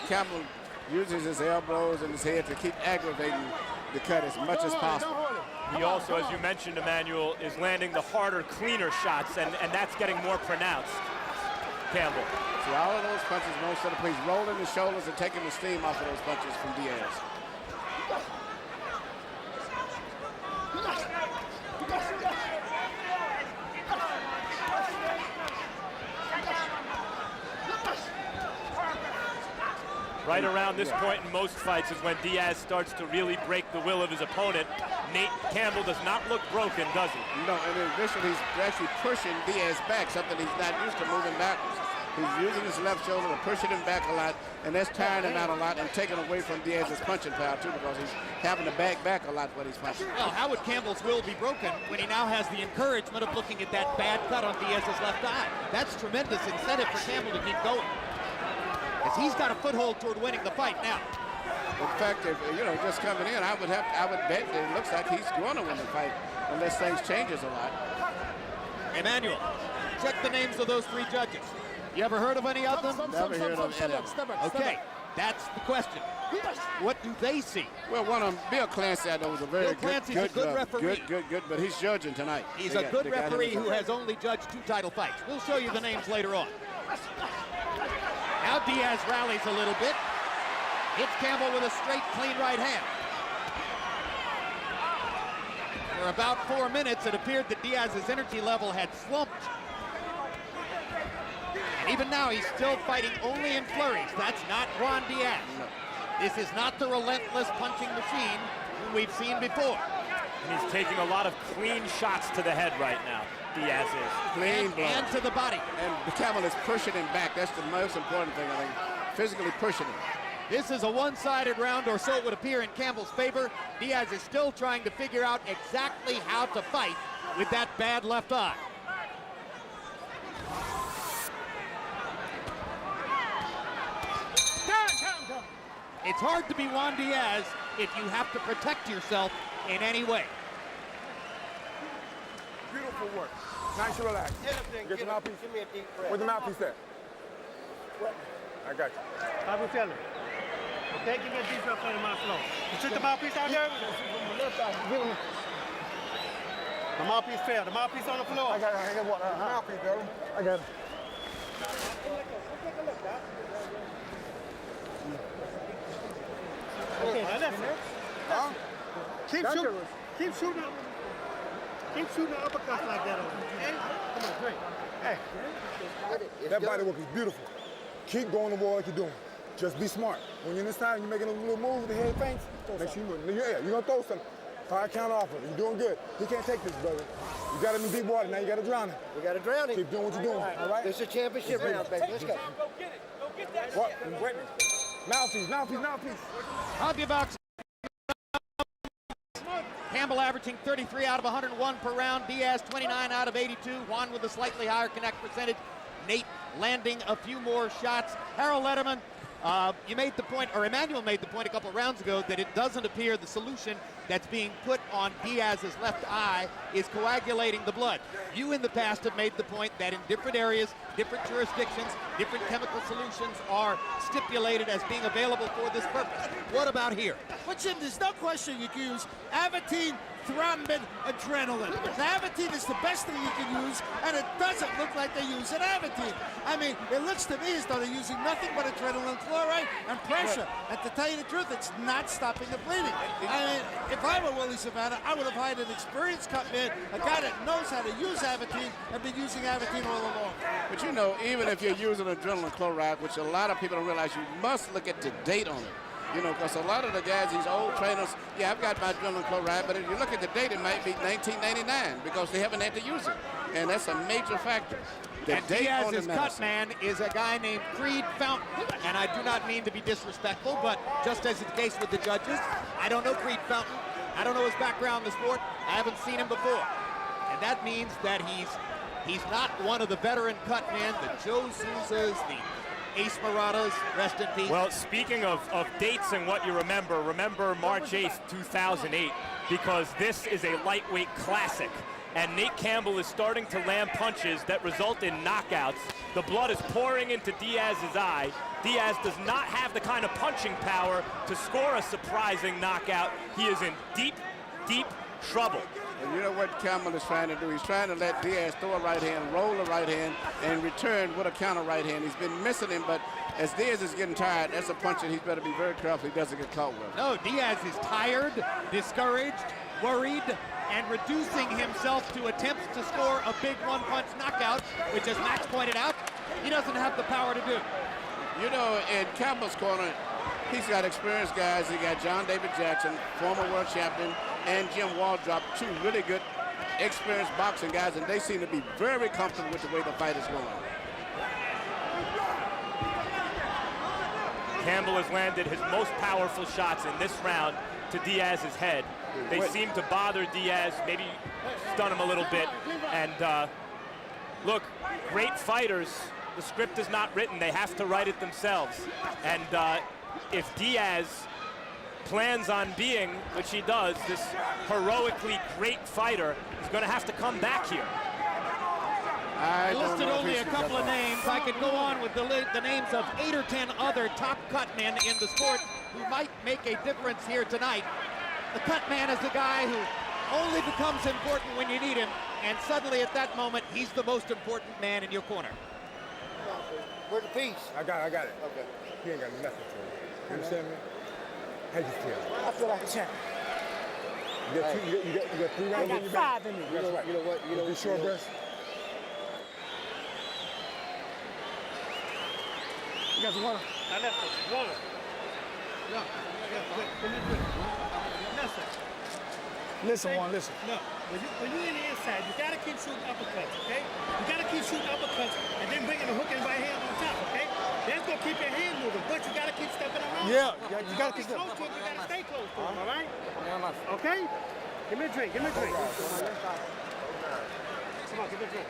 Campbell uses his elbows and his head to keep aggravating the cut as much as possible. He also, as you mentioned, Emmanuel, is landing the harder, cleaner shots, and that's getting more pronounced. Campbell. See, all of those punches, most of the place, rolling the shoulders and taking the steam off of those punches from Diaz. Right around this point in most fights is when Diaz starts to really break the will of his opponent. Nate Campbell does not look broken, does he? No, and in addition, he's actually pushing Diaz back, something he's not used to, moving backwards. He's using his left shoulder to pushing him back a lot, and that's tiring him out a lot and taking away from Diaz's punching power, too, because he's having to back a lot when he's punching. Well, how would Campbell's will be broken when he now has the encouragement of looking at that bad cut on Diaz's left eye? That's tremendous incentive for Campbell to keep going, as he's got a foothold toward winning the fight now. In fact, if just coming in, I would bet that it looks like he's going to win the fight unless things changes a lot. Emmanuel, check the names of those three judges. You ever heard of any of them? Never heard of any of them. Okay, that's the question. What do they see? Well, one of them, Bill Clancy, I know, was a very good referee. Good, but he's judging tonight. He's a good referee who has only judged 2 title fights. We'll show you the names later on. Now Diaz rallies a little bit. Hits Campbell with a straight, clean right hand. For about 4 minutes, it appeared that Diaz's energy level had slumped. And even now, he's still fighting only in flurries. That's not Juan Diaz. This is not the relentless punching machine we've seen before. And he's taking a lot of clean shots to the head right now, Diaz is. Clean and to the body. And Campbell is pushing him back. That's the most important thing, I think. Physically pushing him. This is a one-sided round, or so it would appear, in Campbell's favor. Diaz is still trying to figure out exactly how to fight with that bad left eye. It's hard to be Juan Diaz if you have to protect yourself in any way. Beautiful work. Nice and relaxed. Get the mouthpiece. Give me a deep breath. Where's the mouthpiece at? I got you. How we feeling? Okay, give me a deep breath on the mouth flow. You took the mouthpiece out there? The mouthpiece fell. The mouthpiece on the floor. I got what? Mouthpiece, brother. I got it. Okay, now listen. Huh? Keep shooting the uppercuts like that over there. Come on, drink. Hey. That body work is beautiful. Keep going the wall like you're doing. Just be smart. When you're inside and you're making a little move with the head feints, make sure you're going to throw something. 5 count off of it. You're doing good. He can't take this, brother. You got him in deep water. Now you got to drown him. We got to drown him. Keep doing what you're doing. All right? This is a championship round, baby. Let's go. Go get it. Go get that what? shit. Wait. Mouthpiece. Hobby box. Campbell averaging 33 out of 101 per round. Diaz 29 out of 82. Juan with a slightly higher connect percentage. Nate landing a few more shots. Harold Letterman, you made the point, or Emmanuel made the point a couple of rounds ago, that it doesn't appear the solution that's being put on Diaz's left eye is coagulating the blood. You in the past have made the point that in different areas, different jurisdictions, different chemical solutions are stipulated as being available for this purpose. What about here? But Jim, there's no question you can use Avitine, Thrombin, Adrenaline. Avitine is the best thing you can use, and it doesn't look like they're using Avitine. I mean, it looks to me as though they're using nothing but adrenaline chloride and pressure. And to tell you the truth, it's not stopping the bleeding. I mean, if I were Willie Savannah, I would have hired an experienced cut man, a guy that knows how to use Avitine and been using Avitine all along. But you know, even if you're using adrenaline chloride, which a lot of people don't realize, you must look at the date on it. You know, because a lot of the guys, these old trainers, yeah, I've got my adrenaline chloride, but if you look at the date, it might be 1999 because they haven't had to use it. And that's a major factor. The And date on the Diaz's medicine. cut man is a guy named Creed Fountain. And I do not mean to be disrespectful, but just as is the case with the judges, I don't know Creed Fountain. I don't know his background in the sport. I haven't seen him before. And that means that he's not one of the veteran cut men, the Joe Souzas, the Ace Maradas, rest in peace. Well, speaking of dates and what you remember March 8th, 2008, because this is a lightweight classic. and Nate Campbell is starting to land punches that result in knockouts. The blood is pouring into Diaz's eye. Diaz does not have the kind of punching power to score a surprising knockout. He is in deep, deep trouble. And you know what Campbell is trying to do? He's trying to let Diaz throw a right hand, roll a right hand, and return with a counter right hand. He's been missing him, but as Diaz is getting tired, that's a punch that he's better be very careful he doesn't get caught with. No, Diaz is tired, discouraged, worried, and reducing himself to attempts to score a big one-punch knockout, which, as Max pointed out, he doesn't have the power to do. You know, in Campbell's corner, he's got experienced guys. He got John David Jackson, former world champion, and Jim Waldrop, two really good, experienced boxing guys, and they seem to be very comfortable with the way the fight is going. Campbell has landed his most powerful shots in this round to Diaz's head. They seem to bother Diaz, maybe stun him a little bit. And look, great fighters, the script is not written. They have to write it themselves. And if Diaz plans on being, which he does, this heroically great fighter, he's going to have to come back here. I listed only a couple of names. I could go on with the names of 8 or 10 other top cut men in the sport who might make a difference here tonight. The cut man is the guy who only becomes important when you need him, and suddenly at that moment, he's the most important man in your corner. Where's the piece? I got it. Okay. He ain't got nothing for you. You understand me? How you feel? I feel like a champ. You got 3 rounds in your back? 5 in me. That's right. You know what? You know, you short breast? You guys want to? I left it. Roll it. No. Listen, Juan, listen. No. When you're in the inside, you got to keep shooting uppercuts, okay? You got to keep shooting uppercuts and then bringing the hook and right hand on top, okay? That's going to keep your hand moving, but you got to keep stepping around. Yeah, you got to keep close to him. You got to stay close to him, all right? Okay? Give me a drink. Give me a drink. Come on, give me a drink.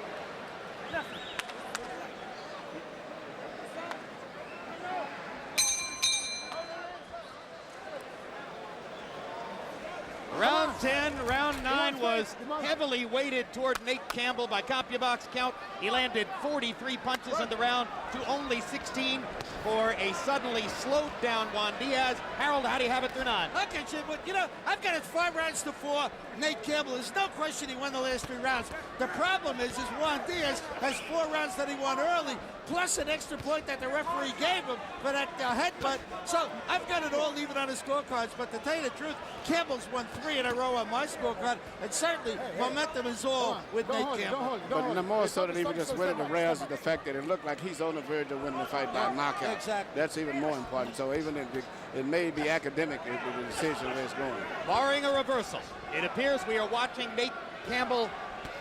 Round 10, round 9 was heavily weighted toward Nate Campbell by CompuBox count. He landed 43 punches in the round to only 16 for a suddenly slowed down Juan Diaz. Harold, how do you have it through 9? Okay, Jim, but you know, I've got it 5 rounds to 4. Nate Campbell, there's no question he won the last 3 rounds. The problem is Juan Diaz has 4 rounds that he won early, plus an extra point that the referee gave him for that headbutt. So I've got it all even on the scorecards, but to tell you the truth, Campbell's won 3 in a row on my scorecard, and certainly momentum is all with Nate Campbell. But more so than even just winning the rounds is the fact that it looked like he's on the verge of winning the fight by knockout. Exactly. That's even more important. So even if it may be academic, the decision where it's going. Barring a reversal, it appears we are watching Nate Campbell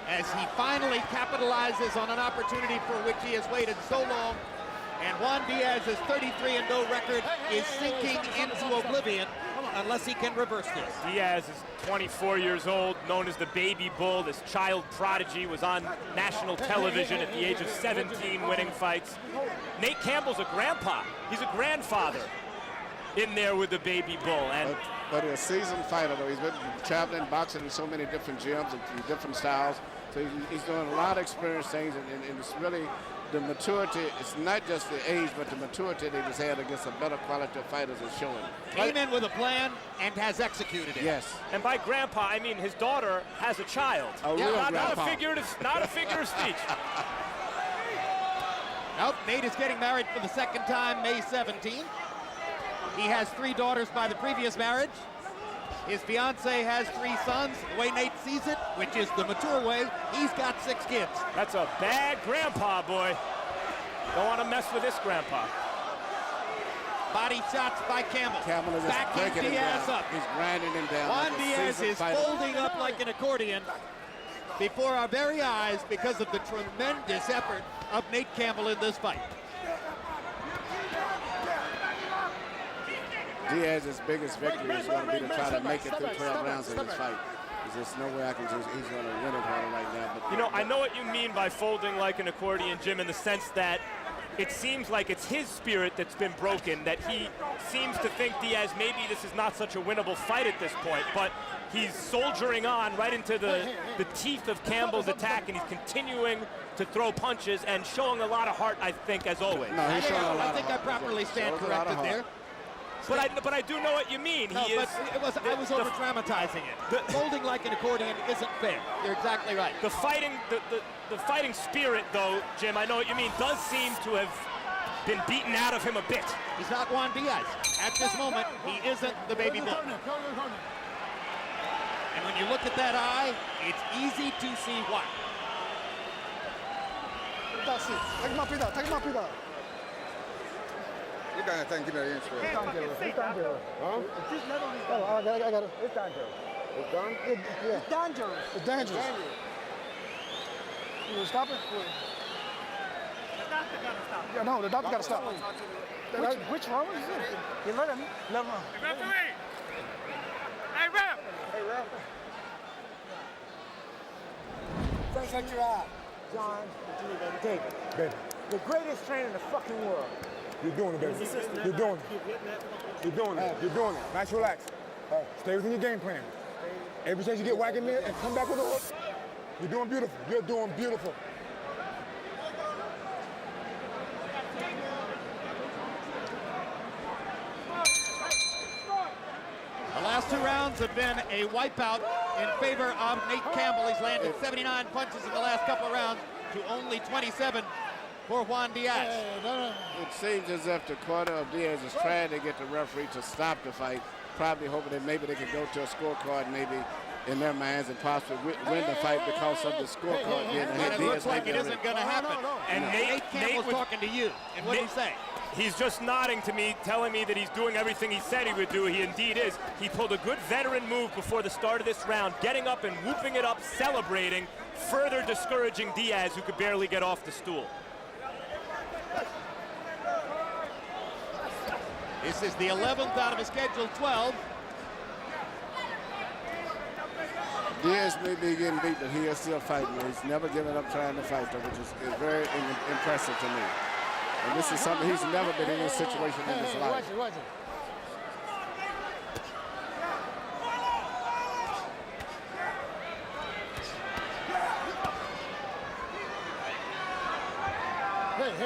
as he finally capitalizes on an opportunity for which he has waited so long. And Juan Diaz's 33-0 record is sinking into oblivion unless he can reverse this. Diaz is 24 years old, known as the Baby Bull. This child prodigy was on national television at the age of 17 winning fights. Nate Campbell's a grandpa. He's a grandfather in there with the Baby Bull. And but a seasoned fighter, though. He's been traveling, boxing in so many different gyms and different styles. So he's doing a lot of experience things, and it's really the maturity. It's not just the age, but the maturity that he's had against a better quality of fighters is showing. Came in with a plan and has executed it. Yes. And by grandpa, I mean his daughter has a child. A real not grandpa. a figure of speech. Nope, Nate is getting married for the second time, May 17th. He has 3 daughters by the previous marriage. His fiance has 3 sons. The way Nate sees it, which is the mature way, he's got 6 kids. That's a bad grandpa, boy. Don't want to mess with this grandpa. Body shots by Campbell. Campbell is backing breaking him Diaz down. up. He's grinding him down. Juan like a Diaz seasoned is fighter. folding up like an accordion before our very eyes because of the tremendous effort of Nate Campbell in this fight. Diaz's biggest victory is going to be to try to make it through 12 rounds of this fight. There's just no way I can just, he's going to win it harder right now. But You know, I know what you mean by folding like an accordion, Jim, in the sense that it seems like it's his spirit that's been broken, that he seems to think Diaz, maybe this is not such a winnable fight at this point, but he's soldiering on right into the teeth of Campbell's attack, and he's continuing to throw punches and showing a lot of heart, I think, as always. No, he's showing a lot of heart. I think I properly stand corrected there. But I do know what you mean. No, I was over dramatizing it. Folding like an accordion isn't fair. You're exactly right. The fighting spirit, though, Jim, I know what you mean, does seem to have been beaten out of him a bit. He's not Juan Diaz. At this moment, he isn't the baby bull. And when you look at that eye, it's easy to see why. You gotta thank you very much. Huh? I got it. It's dangerous. It's done? It's dangerous. It's dangerous. You stop it? The doctor gotta stop. Yeah, no, the doctor gotta stop. Which round is it? 11. Referee! Hey, ref! Hey, ref. Check your eye. John, David. Baby. The greatest trainer in the fucking world. You're doing it, baby. You're doing it. You're doing it. You're doing it. Nice, relax. Stay within your game plan. Every chance you get whack in there and come back with a hook, you're doing beautiful. You're doing beautiful. The last 2 rounds have been a wipeout in favor of Nate Campbell. He's landed 79 punches in the last couple of rounds to only 27 for Juan Diaz. It seems as if the corner of Diaz is trying to get the referee to stop the fight, probably hoping that maybe they could go to a scorecard maybe in their minds and possibly win the fight because of the scorecard being ahead. It looks like it isn't going to happen. And Nate Campbell's talking to you. And what did he say? He's just nodding to me, telling me that he's doing everything he said he would do. He indeed is. He pulled a good veteran move before the start of this round, getting up and whooping it up, celebrating, further discouraging Diaz, who could barely get off the stool. This is the 11th out of a scheduled 12. Diaz may be getting beat, but he is still fighting. He's never given up trying to fight, though, which is very impressive to me. And this is something he's never been in this situation in his life. Watch it.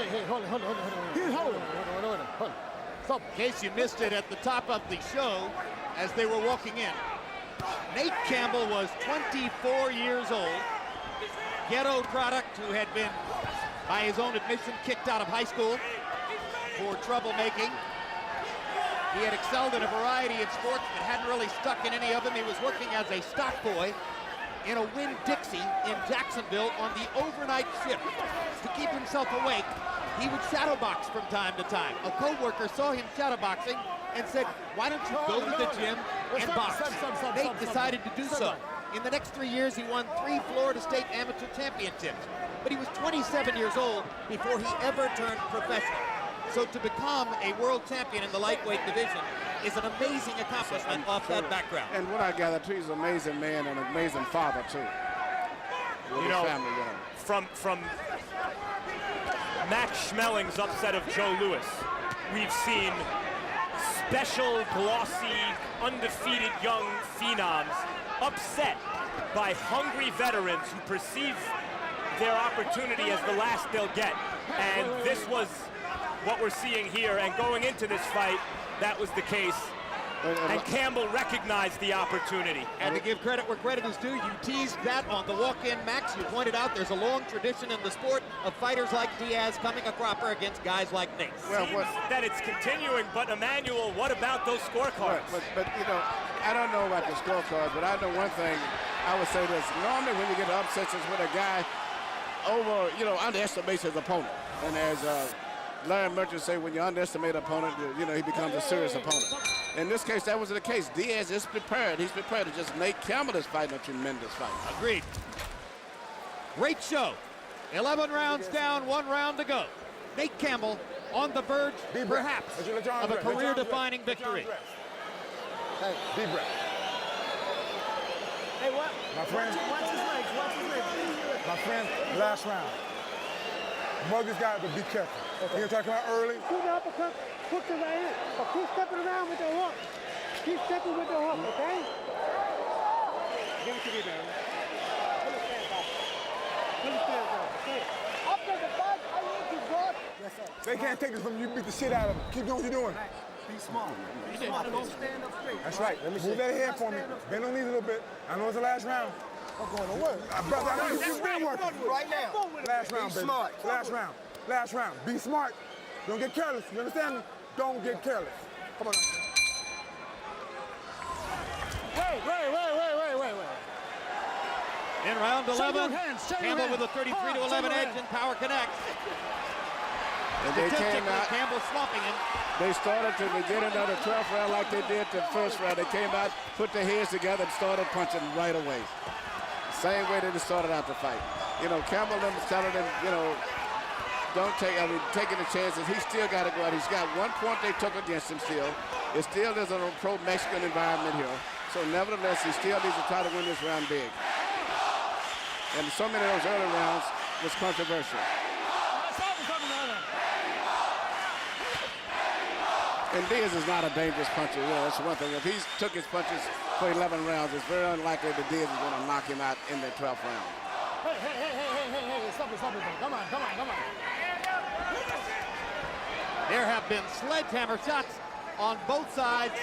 Hey, hold on. He's holding. Hold on. So, in case you missed it at the top of the show, as they were walking in, Nate Campbell was 24 years old, ghetto product who had been, by his own admission, kicked out of high school for troublemaking. He had excelled in a variety of sports but hadn't really stuck in any of them. He was working as a stock boy in a Winn-Dixie in Jacksonville on the overnight shift. To keep himself awake, he would shadowbox from time to time. A co-worker saw him shadowboxing and said, why don't you go to the gym and box? Nate decided to do so. In the next 3 years, he won 3 Florida State amateur championships. But he was 27 years old before he ever turned professional. So to become a world champion in the lightweight division is an amazing accomplishment off that background. And what I gather, too, he's an amazing man and an amazing father, too. You know, from Max Schmeling's upset of Joe Louis, we've seen special, glossy, undefeated young phenoms upset by hungry veterans who perceive their opportunity as the last they'll get. And this was what we're seeing here, and going into this fight, that was the case. And Campbell recognized the opportunity. And to give credit where credit is due, you teased that on the walk-in, Max. You pointed out there's a long tradition in the sport of fighters like Diaz coming a cropper against guys like Nate. Well, that it's continuing, but Emmanuel, what about those scorecards? But you know, I don't know about the scorecards, but I know one thing. I would say this: normally when you get upsets, it's when a guy underestimates his opponent, and as Larry Merchant say, when you underestimate an opponent, he becomes a serious opponent. In this case, that was the case. Diaz is prepared. He's prepared. It's just Nate Campbell is fighting a tremendous fight. Agreed. Great show. 11 rounds down, 1 round to go. Nate Campbell on the verge, perhaps, of a career-defining victory. Hey, deep breath. Hey, what? My friend. Watch his legs. My friend, last round. Mother's got to be careful. Okay. You're talking about early. Do the uppercut, hook to the right hand. But keep stepping around with the hook. Keep stepping with the hook, okay? Give it to me, man. Pull his hands out. Pull his hands out. Okay. Up to the back. I need you, God. Yes, sir. They can't take this from you. Beat the shit out of them. Keep doing what you're doing. Be smart. Be smart. Don't stand up straight. That's right. Move that head for me. Bend on knees a little bit. I know it's the last round. I'm going to work. Brother, I know you've been working. Right now. Last round, baby. Smart. Last round. Last round. Be smart. Don't get careless. You understand me? Don't get careless. Come on. Wait. In round 11, Campbell with a 33-11 edge in power connect. And they came out. Campbell swamping him. They started to beginning of the 12th round like they did the first round. They came out, put their heads together, and started punching right away. Same way they started out the fight. You know, Campbell was telling them, you know, taking the chances. He's still got to go out. He's got 1 point they took against him still. It still is a pro-Mexican environment here. So nevertheless, he still needs to try to win this round big. And so many of those early rounds was controversial. And Diaz is not a dangerous puncher. You know, that's one thing. If he took his punches for 11 rounds, it's very unlikely that Diaz is going to knock him out in the 12th round. Hey, stop it. Come on. There have been sledgehammer shots on both sides.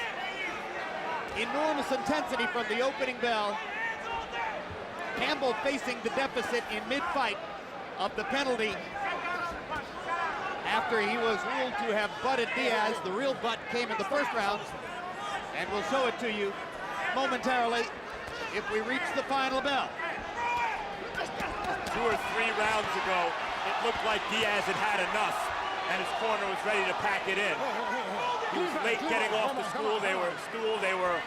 Enormous intensity from the opening bell. Campbell facing the deficit in mid-fight of the penalty after he was ruled to have butted Diaz. The real butt came in the first round, and we'll show it to you momentarily if we reach the final bell. 2 or 3 rounds ago, it looked like Diaz had had enough, and his corner was ready to pack it in. He was late getting off the stool. They were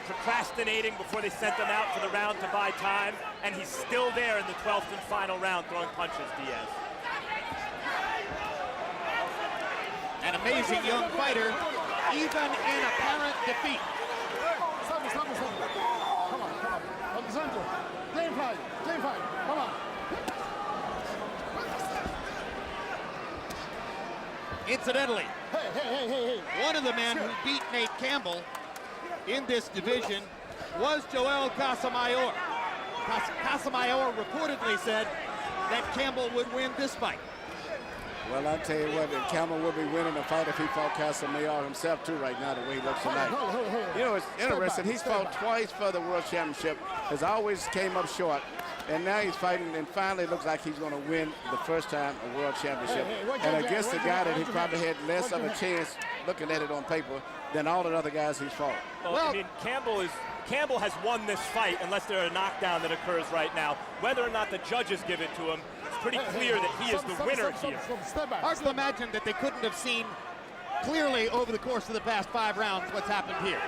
procrastinating before they sent him out for the round to buy time, and he's still there in the 12th and final round throwing punches, Diaz. An amazing young fighter, even in apparent defeat. Stop it. Come on. Up the center. Clean fight. Come on. Incidentally, Hey. one of the men who beat Nate Campbell in this division was Joel Casamayor. Casamayor reportedly said that Campbell would win this fight. Well, I'll tell you what, Campbell would be winning the fight if he fought Casamayor himself, too, right now, the way he looks tonight. You know, it's interesting. He's fought twice for the World Championship, has always came up short, and now he's fighting, and finally looks like he's going to win the first time a World Championship. And against a guy that he probably had less of a chance, looking at it on paper, than all the other guys he's fought. Well, I mean, Campbell has won this fight unless there's a knockdown that occurs right now. Whether or not the judges give it to him, it's pretty clear that he is the winner here. Hard to imagine that they couldn't have seen clearly over the course of the past 5 rounds what's happened here.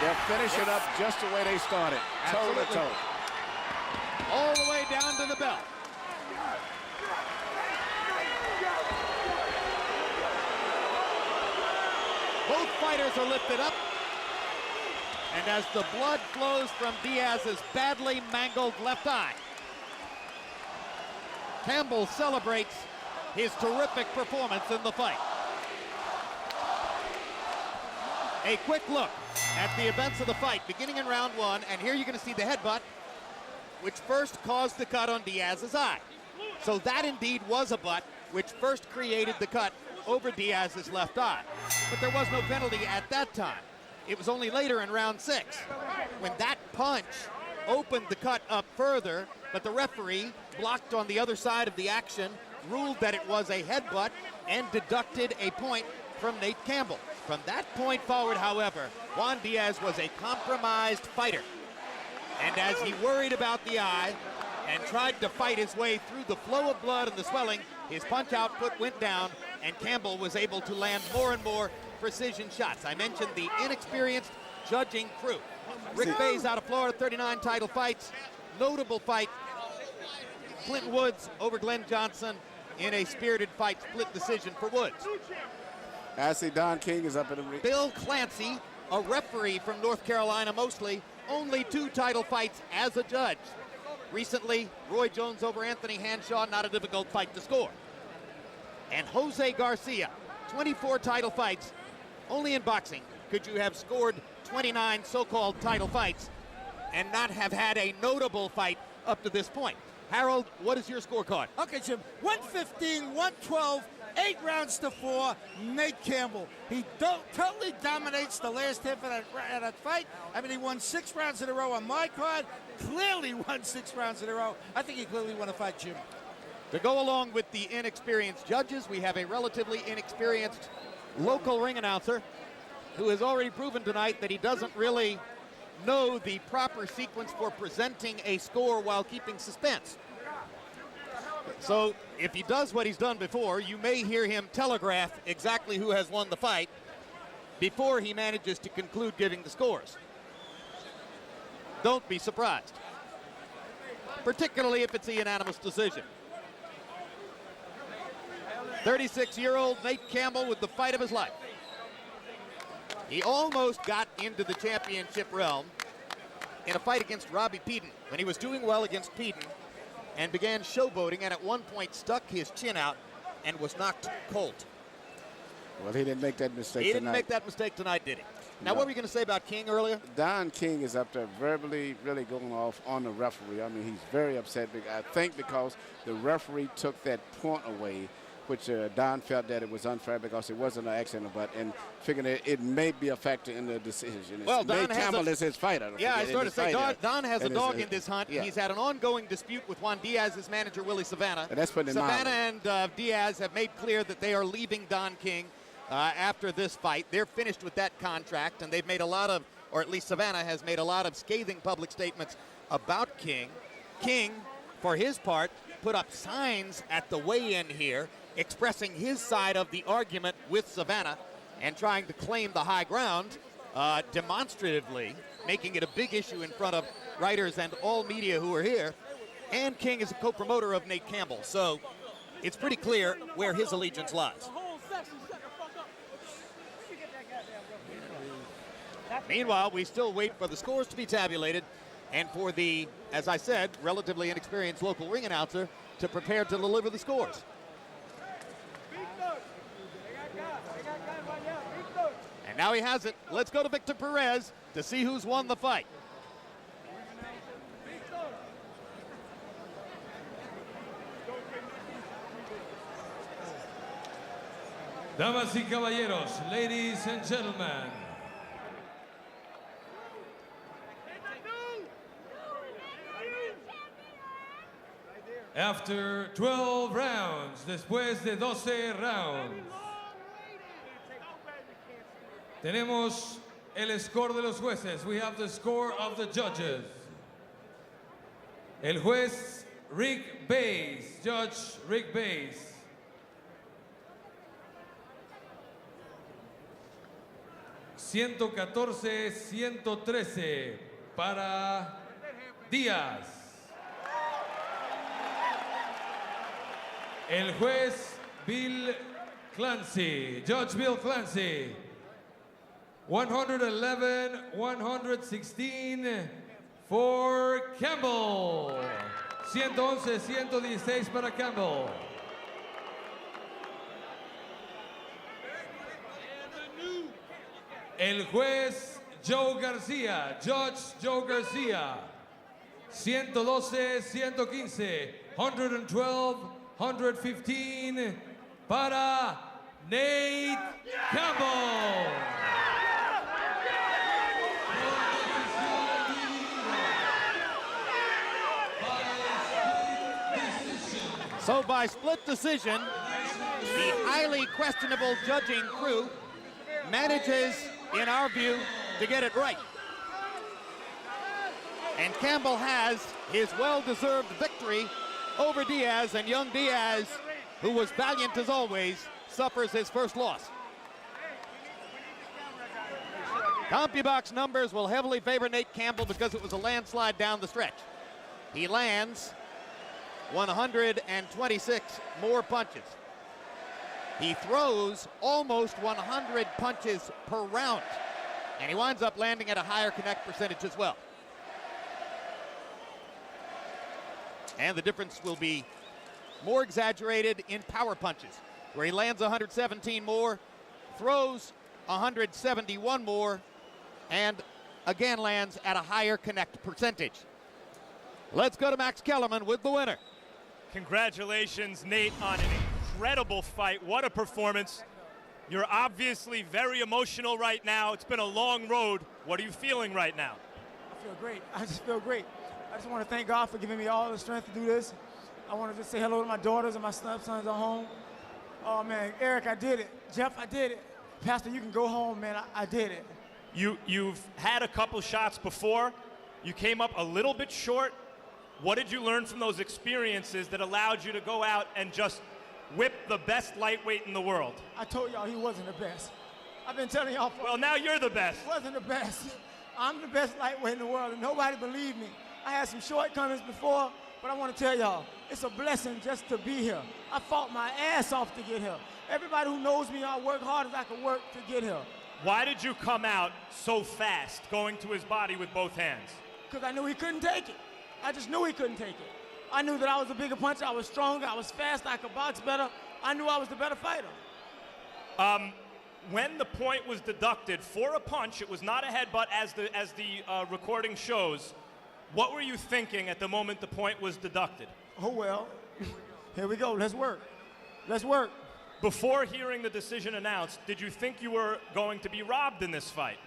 They'll finish it up just the way they started, toe to toe. All the way down to the belt. Both fighters are lifted up. And as the blood flows from Diaz's badly mangled left eye, Campbell celebrates his terrific performance in the fight. A quick look at the events of the fight beginning in round 1, and here you're going to see the headbutt, which first caused the cut on Diaz's eye. So that indeed was a butt, which first created the cut over Diaz's left eye. But there was no penalty at that time. It was only later in round 6 when that punch opened the cut up further, but the referee, blocked on the other side of the action, ruled that it was a headbutt and deducted a point from Nate Campbell. From that point forward, however, Juan Diaz was a compromised fighter. And as he worried about the eye and tried to fight his way through the flow of blood and the swelling, his punch output went down, and Campbell was able to land more and more precision shots. I mentioned the inexperienced judging crew. Rick Bays out of Florida, 39 title fights. Notable fight, Clinton Woods over Glenn Johnson in a spirited fight, split decision for Woods. I see Don King is up in the ring. Bill Clancy, a referee from North Carolina mostly, only 2 title fights as a judge. Recently, Roy Jones over Anthony Hanshaw, not a difficult fight to score. and Jose Garcia. 24 title fights. Only in boxing could you have scored 29 so-called title fights and not have had a notable fight up to this point. Harold, what is your scorecard? Okay, Jim. 115, 112, 8 rounds to 4. Nate Campbell. He totally dominates the last half of that fight. I mean, he won 6 rounds in a row on my card. Clearly won 6 rounds in a row. I think he clearly won a fight, Jim. To go along with the inexperienced judges, we have a relatively inexperienced local ring announcer who has already proven tonight that he doesn't really know the proper sequence for presenting a score while keeping suspense. So if he does what he's done before, you may hear him telegraph exactly who has won the fight before he manages to conclude giving the scores. Don't be surprised, particularly if it's a unanimous decision. 36-year-old Nate Campbell with the fight of his life. He almost got into the championship realm in a fight against Robbie Peden when he was doing well against Peden and began showboating, and at one point stuck his chin out and was knocked cold. Well, he didn't make that mistake tonight. He didn't make that mistake tonight, did he? Now, what were you going to say about King earlier? Don King is up there verbally really going off on the referee. I mean, he's very upset, I think, because the referee took that point away, which Don felt that it was unfair because it wasn't an accident, but and figuring it may be a factor in the decision. Well, Don Campbell is his fighter. Yeah, I started to say, Don has a dog in this hunt. Yeah. He's had an ongoing dispute with Juan Diaz's manager, Willie Savannah. And that's putting Savannah and Diaz have made clear that they are leaving Don King after this fight. They're finished with that contract, and they've made a lot of, or at least Savannah has made a lot of scathing public statements about King. King, for his part, put up signs at the weigh-in here expressing his side of the argument with Savannah and trying to claim the high ground, demonstratively making it a big issue in front of writers and all media who are here. And King is a co-promoter of Nate Campbell, so it's pretty clear where his allegiance lies. Meanwhile, we still wait for the scores to be tabulated and for the, as I said, relatively inexperienced local ring announcer to prepare to deliver the scores. And now he has it. Let's go to Victor Perez to see who's won the fight. Damas y caballeros, ladies and gentlemen. After 12 rounds, después de 12 rounds, tenemos el score de los jueces. We have the score of the judges. El juez Rick Bays, Judge Rick Bays. $114-113 para Diaz. El juez Bill Clancy, Judge Bill Clancy, 111-116 for Campbell. 111-116 para Campbell. El juez Joe Garcia, Judge Joe Garcia, 112-115, 112-115 para Nate Campbell. So by split decision, the highly questionable judging crew manages, in our view, to get it right. And Campbell has his well-deserved victory over Diaz, and young Diaz, who was valiant as always, suffers his first loss. CompuBox numbers will heavily favor Nate Campbell because it was a landslide down the stretch. He lands 126 more punches. He throws almost 100 punches per round, and he winds up landing at a higher connect percentage as well. And the difference will be more exaggerated in power punches. where he lands 117 more, throws 171 more, and again lands at a higher connect percentage. Let's go to Max Kellerman with the winner. Congratulations, Nate, on an incredible fight. What a performance. You're obviously very emotional right now. It's been a long road. What are you feeling right now? I feel great. I just feel great. I just want to thank God for giving me all the strength to do this. I want to just say hello to my daughters and my stepsons at home. Oh, man, Eric, I did it. Jeff, I did it. Pastor, you can go home, man. I did it. You've had a couple shots before. You came up a little bit short. What did you learn from those experiences that allowed you to go out and just whip the best lightweight in the world? I told y'all he wasn't the best. I've been telling y'all for... Well, now you're the best. He wasn't the best. I'm the best lightweight in the world, and nobody believed me. I had some shortcomings before, but I want to tell y'all, it's a blessing just to be here. I fought my ass off to get here. Everybody who knows me, I work hard as I can work to get here. Why did you come out so fast, going to his body with both hands? Because I knew he couldn't take it. I just knew he couldn't take it. I knew that I was a bigger puncher, I was stronger, I was fast, I could box better. I knew I was the better fighter. When the point was deducted for a punch, it was not a headbutt as the recording shows. What were you thinking at the moment the point was deducted? Oh, well, here we go, let's work. Let's work. Before hearing the decision announced, did you think you were going to be robbed in this fight?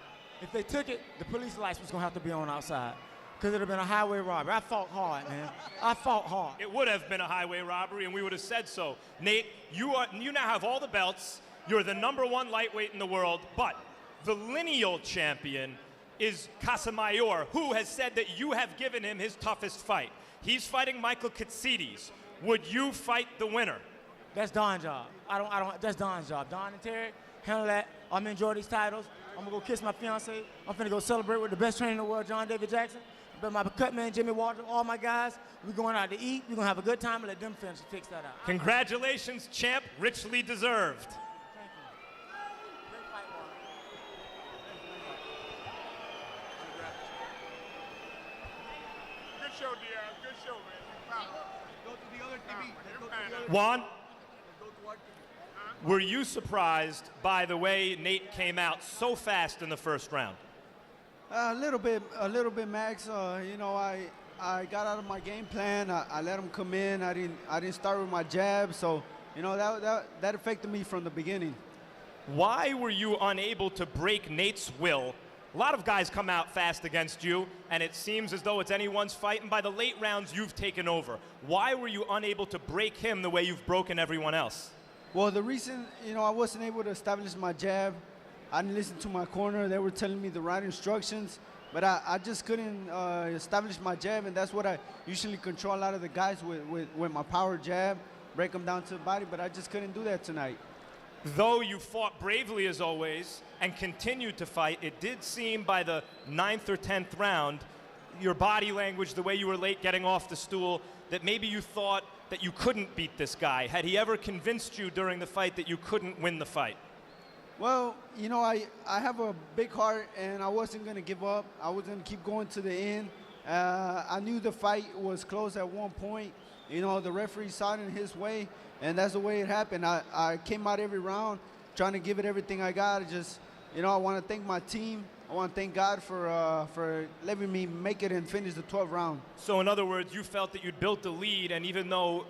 If they took it, the police lights was gonna have to be on outside. Because it would have been a highway robbery. I fought hard, man. I fought hard. It would have been a highway robbery, and we would have said so. Nate, you now have all the belts. You're the #1 lightweight in the world, but the lineal champion is Casamayor, who has said that you have given him his toughest fight. He's fighting Michael Katsides. Would you fight the winner? That's Don's job. That's Don's job. Don and Terry, handle that. I'm gonna enjoy these titles. I'm gonna go kiss my fiance. I'm finna go celebrate with the best trainer in the world, John David Jackson. But my cut man, Jimmy Walter, all my guys, we're going out to eat. We're gonna have a good time and let them fix that out. Congratulations, champ. Richly deserved. Good show, Diaz. Good show, man. Go to the other TV. Juan, were you surprised by the way Nate came out so fast in the first round? A little bit, Max. You know, I got out of my game plan. I let him come in. I didn't start with my jab, so you know that affected me from the beginning. Why were you unable to break Nate's will? A lot of guys come out fast against you, and it seems as though it's anyone's fight, and by the late rounds, you've taken over. Why were you unable to break him the way you've broken everyone else? Well, the reason, you know, I wasn't able to establish my jab, I didn't listen to my corner. They were telling me the right instructions, but I just couldn't establish my jab, and that's what I usually control a lot of the guys with my power jab, break them down to the body, but I just couldn't do that tonight. Though you fought bravely as always and continued to fight, it did seem by the 9th or 10th round, your body language, the way you were late getting off the stool, that maybe you thought that you couldn't beat this guy. Had he ever convinced you during the fight that you couldn't win the fight? Well, you know, I have a big heart, and I wasn't going to give up. I was going to keep going to the end. I knew the fight was close at one point. You know, the referee saw it in his way, and that's the way it happened. I came out every round trying to give it everything I got. I want to thank my team. I want to thank God for letting me make it and finish the 12th round. So in other words, you felt that you'd built the lead, and even though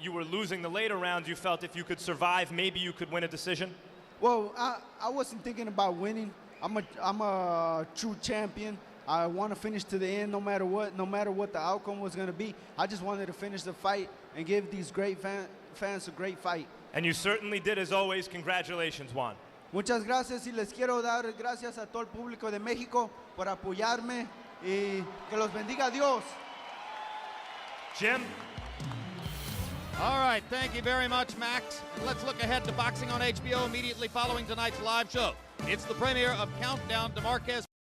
you were losing the later rounds, you felt if you could survive, maybe you could win a decision? Well, I wasn't thinking about winning. I'm a true champion. I want to finish to the end no matter what the outcome was going to be. I just wanted to finish the fight and give these great fans a great fight. And you certainly did, as always. Congratulations, Juan. Muchas gracias, y les quiero dar gracias a todo el público de México por apoyarme, y que los bendiga Dios. Jim? All right, thank you very much, Max. Let's look ahead to boxing on HBO immediately following tonight's live show. It's the premiere of Countdown to Marquez